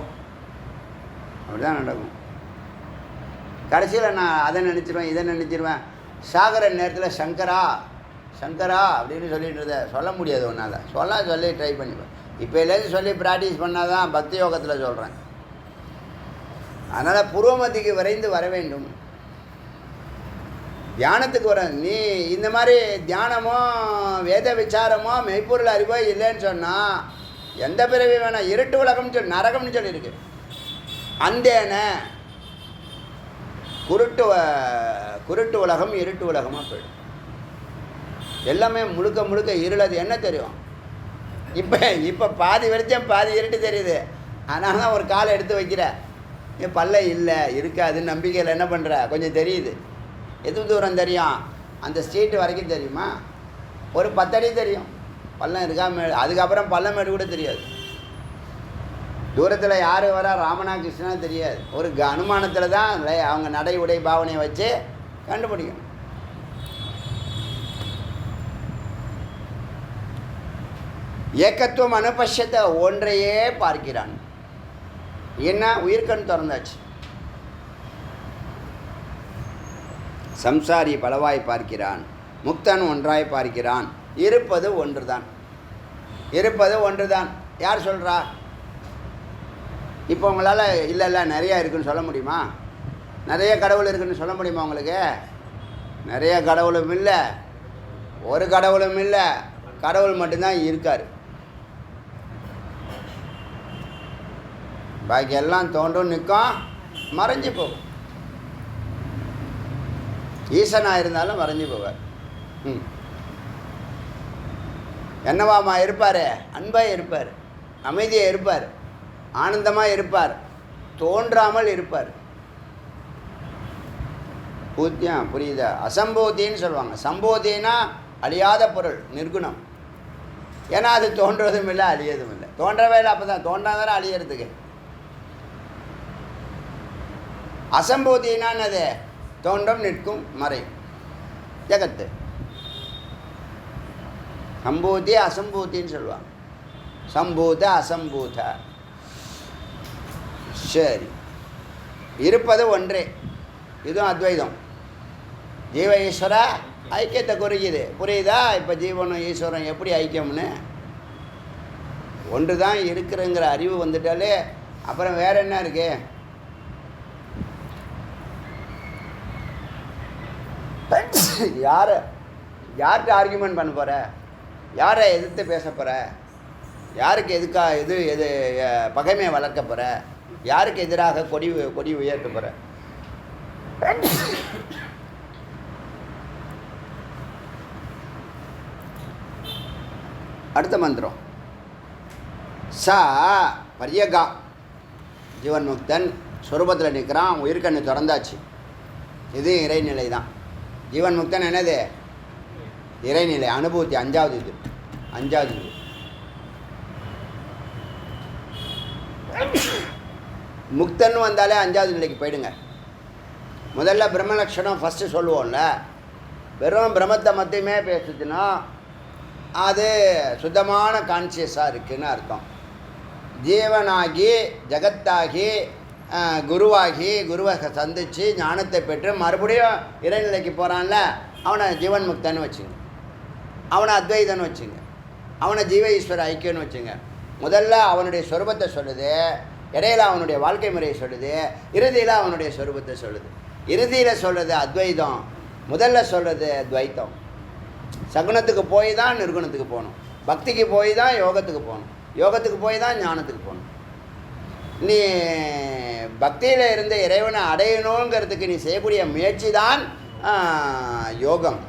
அப்படி தான் நடக்கும். கடைசியில் நான் அதை நினச்சிருவேன், இதை நினச்சிருவேன். சாகர நேரத்தில் சங்கரா சங்கரா அப்படின்னு சொல்லிட்டு இருந்த சொல்ல முடியாது ஒன்றால். சொல்லி ட்ரை பண்ணிப்பேன். இப்போலேருந்து சொல்லி ப்ராக்டிஸ் பண்ணால் தான் பக்தி யோகத்தில் சொல்கிறேன். அதனால் புரோமதிக்கு விரைந்து வர வேண்டும். தியானத்துக்கு வர நீ இந்த மாதிரி தியானமோ வேத விசாரமோ மெய்ப்பொருள் அறிவோ இல்லைன்னு சொன்னால் எந்த பிறவி வேணாம். இருட்டு உலகம்னு சொல்லி நரகம்னு சொல்லியிருக்கு. அந்தேன குருட்டு உலகம் இருட்டு உலகமாக போயிடும். எல்லாமே முழுக்க முழுக்க இருளது என்ன தெரியும். இப்போ பாதி வெளிச்சம் பாதி இருட்டு தெரியுது. அதனால தான் ஒரு காலை எடுத்து வைக்கிற. என் பல்ல இல்லை இருக்காதுன்னு நம்பிக்கையில் என்ன பண்ணுற, கொஞ்சம் தெரியுது. எது தூரம் தெரியும், அந்த ஸ்ட்ரீட்டு வரைக்கும் தெரியுமா, ஒரு 10 அடி தெரியும் பள்ளம் இருக்கா மேடு. அதுக்கப்புறம் பள்ளம் மேடு கூட தெரியாது. தூரத்தில் யார் வரா, ராமனா கிருஷ்ணா தெரியாது. ஒரு அனுமானத்தில் தான் அவங்க நடை உடை பாவனையை வச்சு கண்டுபிடிக்கணும். ஏக்கத்துவம் அனுபட்சத்தை ஒன்றையே பார்க்கிறான். என்ன உயிர்கண் திறந்தாச்சு. சம்சாரி பலவாய் பார்க்கிறான், முக்தன் ஒன்றாய் பார்க்கிறான். இருப்பது ஒன்று தான், இருப்பது ஒன்று தான். யார் சொல்கிறா? இப்போ உங்களால் இல்லை நிறையா இருக்குதுன்னு சொல்ல முடியுமா? நிறைய கடவுள் இருக்குதுன்னு சொல்ல முடியுமா உங்களுக்கு? நிறைய கடவுளும் இல்லை, ஒரு கடவுளும் இல்லை, கடவுள் மட்டும்தான் இருக்கார். பாக்கி எல்லாம் தோன்றும், நிற்கும், மறைஞ்சு போகும். ஈசனாக இருந்தாலும் மறைஞ்சு போவார். என்னவாமா இருப்பார்? அன்பாக இருப்பார், அமைதியாக இருப்பார், ஆனந்தமாக இருப்பார், தோன்றாமல் இருப்பார். பூத்தியம் புரியுதா? அசம்போதின்னு சொல்லுவாங்க. சம்போதினா அழியாத பொருள், நிர்குணம். ஏன்னா அது தோன்றுவதும் இல்லை அழியதும் இல்லை. தோன்றவே இல்லை, அப்போ தான் தோன்றாதானே அழியறதுக்கு. அசம்போதினான்னு தோன்றும் நிற்கும் மறையும் ஜகத்து. சம்பூதி அசம்பூத்தின்னு சொல்லுவாங்க. சம்பூத அசம்பூத. சரி, இருப்பது ஒன்றே. இதுவும் அத்வைதம். ஜீவ ஈஸ்வர ஐக்கியத்தை குறிக்குது. புரியுதா? இப்போ ஜீவனும் ஈஸ்வரன் எப்படி ஐக்கியம்னு ஒன்று தான் இருக்கிறங்கிற அறிவு வந்துட்டாலே அப்புறம் வேற என்ன இருக்கு? யார்கிட்ட ஆர்கியூமெண்ட் பண்ண போகிற? யாரை எதிர்த்து பேச போகிற? யாருக்கு எது பகைமையை வளர்க்க போகிற? யாருக்கு எதிராக கொடி உயர்த்த போகிற? அடுத்த மந்திரம் சா பரியகா. ஜீவன் முக்தன் ஸ்வரூபத்தில் நிற்கிறான், உயிர்கண்ணு திறந்தாச்சு. இது இறைநிலை தான். ஜீவன் முக்தன் என்னது? இறைநிலை அனுபூதி. அஞ்சாவது இது. முக்தன் வந்தாலே அஞ்சாவது நிலைக்கு போயிடுங்க. முதல்ல பிரம்மலட்சணம் ஃபஸ்ட்டு சொல்லுவோம்ல. வெறும் பிரம்மத்தை மட்டுமே பேசுச்சுன்னா அது சுத்தமான கான்சியஸாக இருக்குதுன்னு அர்த்தம். ஜீவனாகி ஜகத்தாகி குருவாகி குருவை சந்தித்து ஞானத்தை பெற்று மறுபடியும் இறைநிலைக்கு போகிறான்ல, அவனை ஜீவன் முக்தன்னு வச்சுங்க, அவனை அத்வைதன்னு வச்சுங்க, அவனை ஜீவ ஈஸ்வர ஐக்கியன்னு வச்சுங்க. முதல்ல அவனுடைய ஸ்வரூபத்தை சொல்லுது, இடையில அவனுடைய வாழ்க்கை முறையை சொல்லுது, இறுதியில் அவனுடைய ஸ்வரூபத்தை சொல்லுது. இறுதியில் சொல்கிறது அத்வைதம், முதல்ல சொல்கிறது துவைத்தம். சகுனத்துக்கு போய் தான் நிர்குணத்துக்கு போகணும், பக்திக்கு போய் தான் யோகத்துக்கு போகணும், யோகத்துக்கு போய் தான் ஞானத்துக்கு போகணும். நீ பக்தியில் இருந்த இறைவனை அடையணுங்கிறதுக்கு நீ செய்யக்கூடிய முயற்சி தான் யோகம்.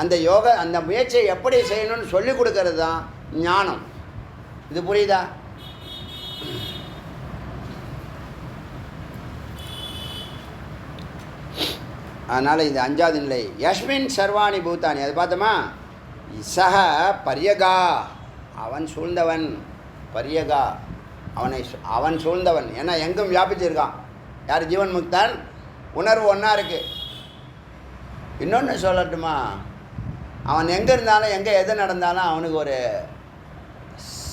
அந்த முயற்சியை எப்படி செய்யணும்னு சொல்லிக் கொடுக்கறது தான் ஞானம். இது புரியுதா? அதனால் இது அஞ்சாவது நிலை. யஸ்மின் சர்வாணி பூத்தானி. அது பார்த்தோமா? சக பரியகா, அவன் சூழ்ந்தவன். பரியகா, அவன் சூழ்ந்தவன். ஏன்னா எங்கும் வியாபிச்சிருக்கான். யார்? ஜீவன் முக்தன். உணர்வு ஒன்றா இருக்குது. இன்னொன்று சொல்லட்டுமா? அவன் எங்கே இருந்தாலும் எங்கே எது நடந்தாலும் அவனுக்கு ஒரு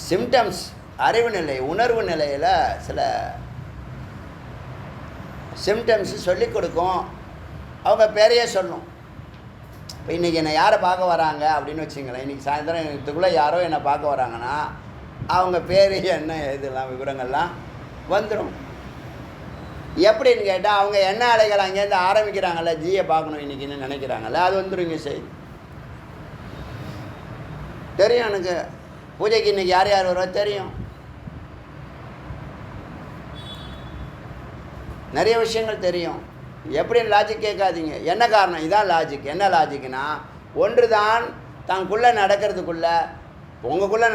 சிம்டம்ஸ், அறிவு நிலை, உணர்வு நிலையில் சில சிம்டம்ஸு சொல்லிக் கொடுக்கும். அவங்க பேரையே சொல்லணும். இப்போ இன்றைக்கி என்னை யாரை பார்க்க வராங்க அப்படின்னு வச்சுங்களேன். இன்றைக்கி சாயந்தரத்துக்குள்ளே யாரோ என்னை பார்க்க வராங்கன்னா அவங்க பேர் என்ன இதெல்லாம் விவரங்கள்லாம் வந்துடும். எப்படின்னு கேட்டால் அவங்க என்ன அலைகள் அங்கேருந்து ஆரம்பிக்கிறாங்கல்ல, ஜியை பார்க்கணும் இன்றைக்கின்னு நினைக்கிறாங்கல்ல, அது வந்துடுங்க செய்தி. தெரியும் எனக்கு. பூஜைக்கு இன்றைக்கி யார் யார் வருவா தெரியும். நிறைய விஷயங்கள் தெரியும். எப்படின்னு லாஜிக் கேட்காதீங்க. என்ன காரணம்? இதான் லாஜிக். என்ன லாஜிக்னா, ஒன்று தான் தனக்குள்ளே நடக்கிறதுக்குள்ளே உங்களுக்குள்ளே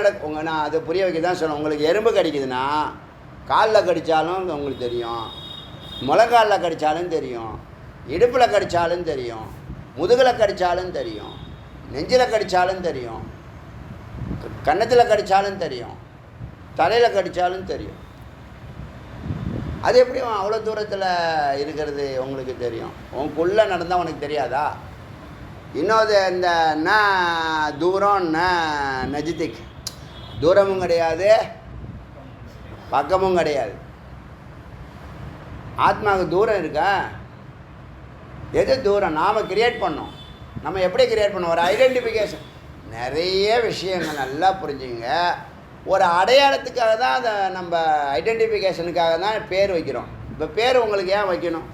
நான் அதை புரிய வைக்க தான் சொன்னேன். உங்களுக்கு எறும்பு கடிக்குதுன்னா காலில் கடித்தாலும் உங்களுக்கு தெரியும், முழங்காலில் கடித்தாலும் தெரியும், இடுப்பில் கடித்தாலும் தெரியும், முதுகில் கடித்தாலும் தெரியும், நெஞ்சில் கடித்தாலும் தெரியும், கன்னத்தில் கடித்தாலும் தெரியும், தலையில் கடித்தாலும் தெரியும். அது எப்படி அவ்வளோ தூரத்தில் இருக்கிறது உங்களுக்கு தெரியும்? உனக்குள்ளே நடந்தால் உனக்கு தெரியாதா? இன்னொரு இந்த தூரம் நஜிதிக், தூரமும் கிடையாது பக்கமும் கிடையாது. ஆத்மாவுக்கு தூரம் இருக்கா? எது தூரம்? நாம் கிரியேட் பண்ணோம். நம்ம எப்படி கிரியேட் பண்ணோம்? ஒரு ஐடென்டிஃபிகேஷன். நிறைய விஷயங்கள் நல்லா புரிஞ்சுங்க. ஒரு அடையாளத்துக்காக தான் அதை நம்ம ஐடென்டிஃபிகேஷனுக்காக தான் பேர் வைக்கிறோம். இப்போ பேர் உங்களுக்கு ஏன் வைக்கணும்?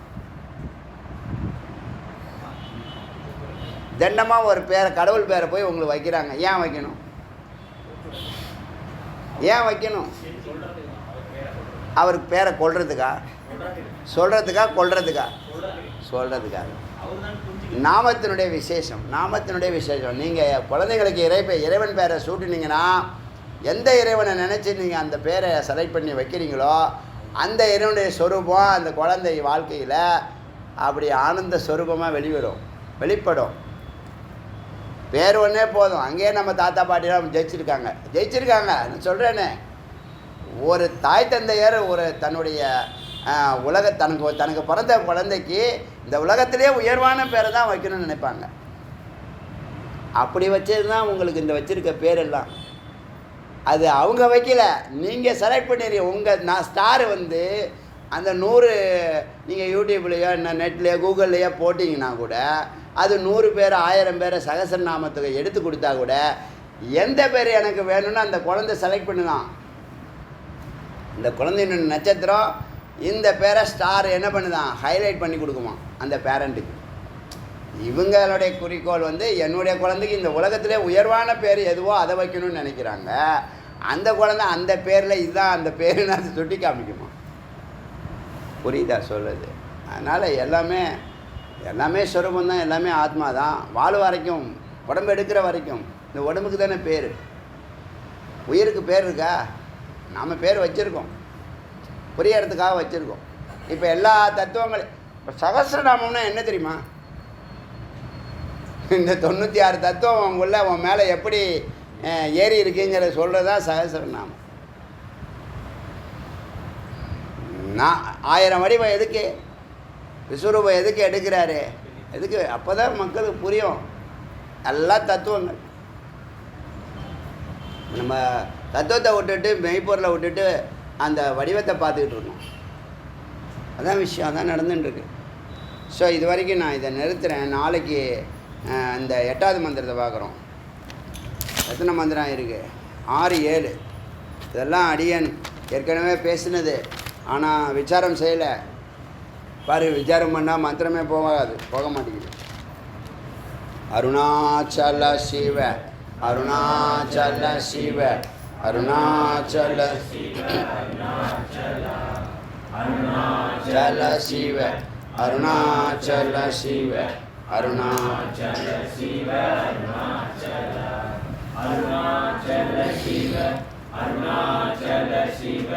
தண்டமாக ஒரு பேரை, கடவுள் பேரை போய் உங்களுக்கு வைக்கிறாங்க. ஏன் வைக்கணும்? ஏன் வைக்கணும்? அவருக்கு பேரை கொள்றதுக்கா, சொல்கிறதுக்கா, கொள்றதுக்கா? சொல்கிறதுக்காக. நாமத்தினுடைய விசேஷம், நாமத்தினுடைய விசேஷம். நீங்கள் குழந்தைங்களுக்கு இறைவன் பேரை சூட்டினீங்கன்னா, எந்த இறைவனை நினச்சி நீங்கள் அந்த பேரை செலக்ட் பண்ணி வைக்கிறீங்களோ அந்த இறைவனுடைய சொரூபம் அந்த குழந்தை வாழ்க்கையில் அப்படி ஆனந்த சொரூபமாக வெளிப்படும். பேர் ஒன்றே போதும். அங்கேயே நம்ம தாத்தா பாட்டிலாம் ஜெயிச்சிருக்காங்க. நான் சொல்கிறேனே, ஒரு தாய் தந்தையர் ஒரு தன்னுடைய தனக்கு பிறந்த குழந்தைக்கு இந்த உலகத்திலே உயர்வான பேரை தான் வைக்கணும்னு நினைப்பாங்க. அப்படி வச்சது தான் உங்களுக்கு இந்த வச்சுருக்க பேரெல்லாம். அது அவங்க வைக்கல, நீங்கள் செலக்ட் பண்ணிடுறீங்க. நான் ஸ்டார் வந்து அந்த 100 நீங்கள் யூடியூப்லேயோ நெட்லேயோ கூகுள்லேயோ போட்டிங்கன்னா கூட அது 100 பேர் 1000 பேரை சகசரநாமத்துக்கு எடுத்து கொடுத்தா கூட எந்த பேர் எனக்கு வேணும்னு அந்த குழந்தை செலக்ட் பண்ணுதான். இந்த குழந்தைய நட்சத்திரம் இந்த பேரை ஸ்டார் என்ன பண்ணுதான், ஹைலைட் பண்ணி கொடுக்குமா அந்த பேரண்ட்டுக்கு. இவங்களுடைய குறிக்கோள் வந்து என்னுடைய குழந்தைக்கு இந்த உலகத்திலே உயர்வான பேர் எதுவோ அதை வைக்கணும்னு நினைக்கிறாங்க. அந்த குழந்தை அந்த பேரில் இதுதான் அந்த பேருன்னு அதை சுட்டி காமிக்குமா? புரியுதா சொல்லுது? அதனால் எல்லாமே சொரூபம் தான், எல்லாமே ஆத்மா தான். வாழ் வரைக்கும், உடம்பு எடுக்கிற வரைக்கும் இந்த உடம்புக்கு தானே பேர். உயிருக்கு பேர் இருக்கா? நாம் பேர் வச்சுருக்கோம், புரியறதுக்காக வச்சுருக்கோம். இப்போ எல்லா தத்துவங்களையும் இப்போ சகஸ்ரநாமம்னா என்ன தெரியுமா? இந்த 96 தத்துவம் உள்ள உன் மேலே எப்படி ஏறி இருக்குங்கிறத சொல்கிறது தான் சகஸ்ரநாமம். நான் 1000 வடிவம் எதுக்கு, விஸ்வரூபம் எதுக்கு எடுக்கிறாரு? எதுக்கு? அப்போ தான் மக்களுக்கு புரியும் எல்லா தத்துவங்கள். நம்ம தத்துவத்தை விட்டுட்டு மெய்ப்பொருளை விட்டுட்டு அந்த வடிவத்தை பார்த்துக்கிட்டு இருக்கோம். அதான் விஷயம், அதான் நடந்துட்டுருக்கு. ஸோ இது வரைக்கும் நான் இதை நிறுத்துகிறேன். நாளைக்கு இந்த 8வது மந்திரத்தை பார்க்குறோம். எத்தனை மந்திரம் இருக்குது? 6, 7. இதெல்லாம் அடியன் ஏற்கனவே பேசினது, ஆனால் விசாரம் செய்யலை. பாரு, விசாரம் பண்ணால் மந்திரமே போக மாட்டேங்குது. அருணாச்சல சிவ, அருணாச்சல சிவ, அருணாச்சல அருணாச்சல சிவ, அருணாச்சல சிவ, அருணாச்சல சிவ, அருணாச்சல சிவ, அருணாச்சல சிவ.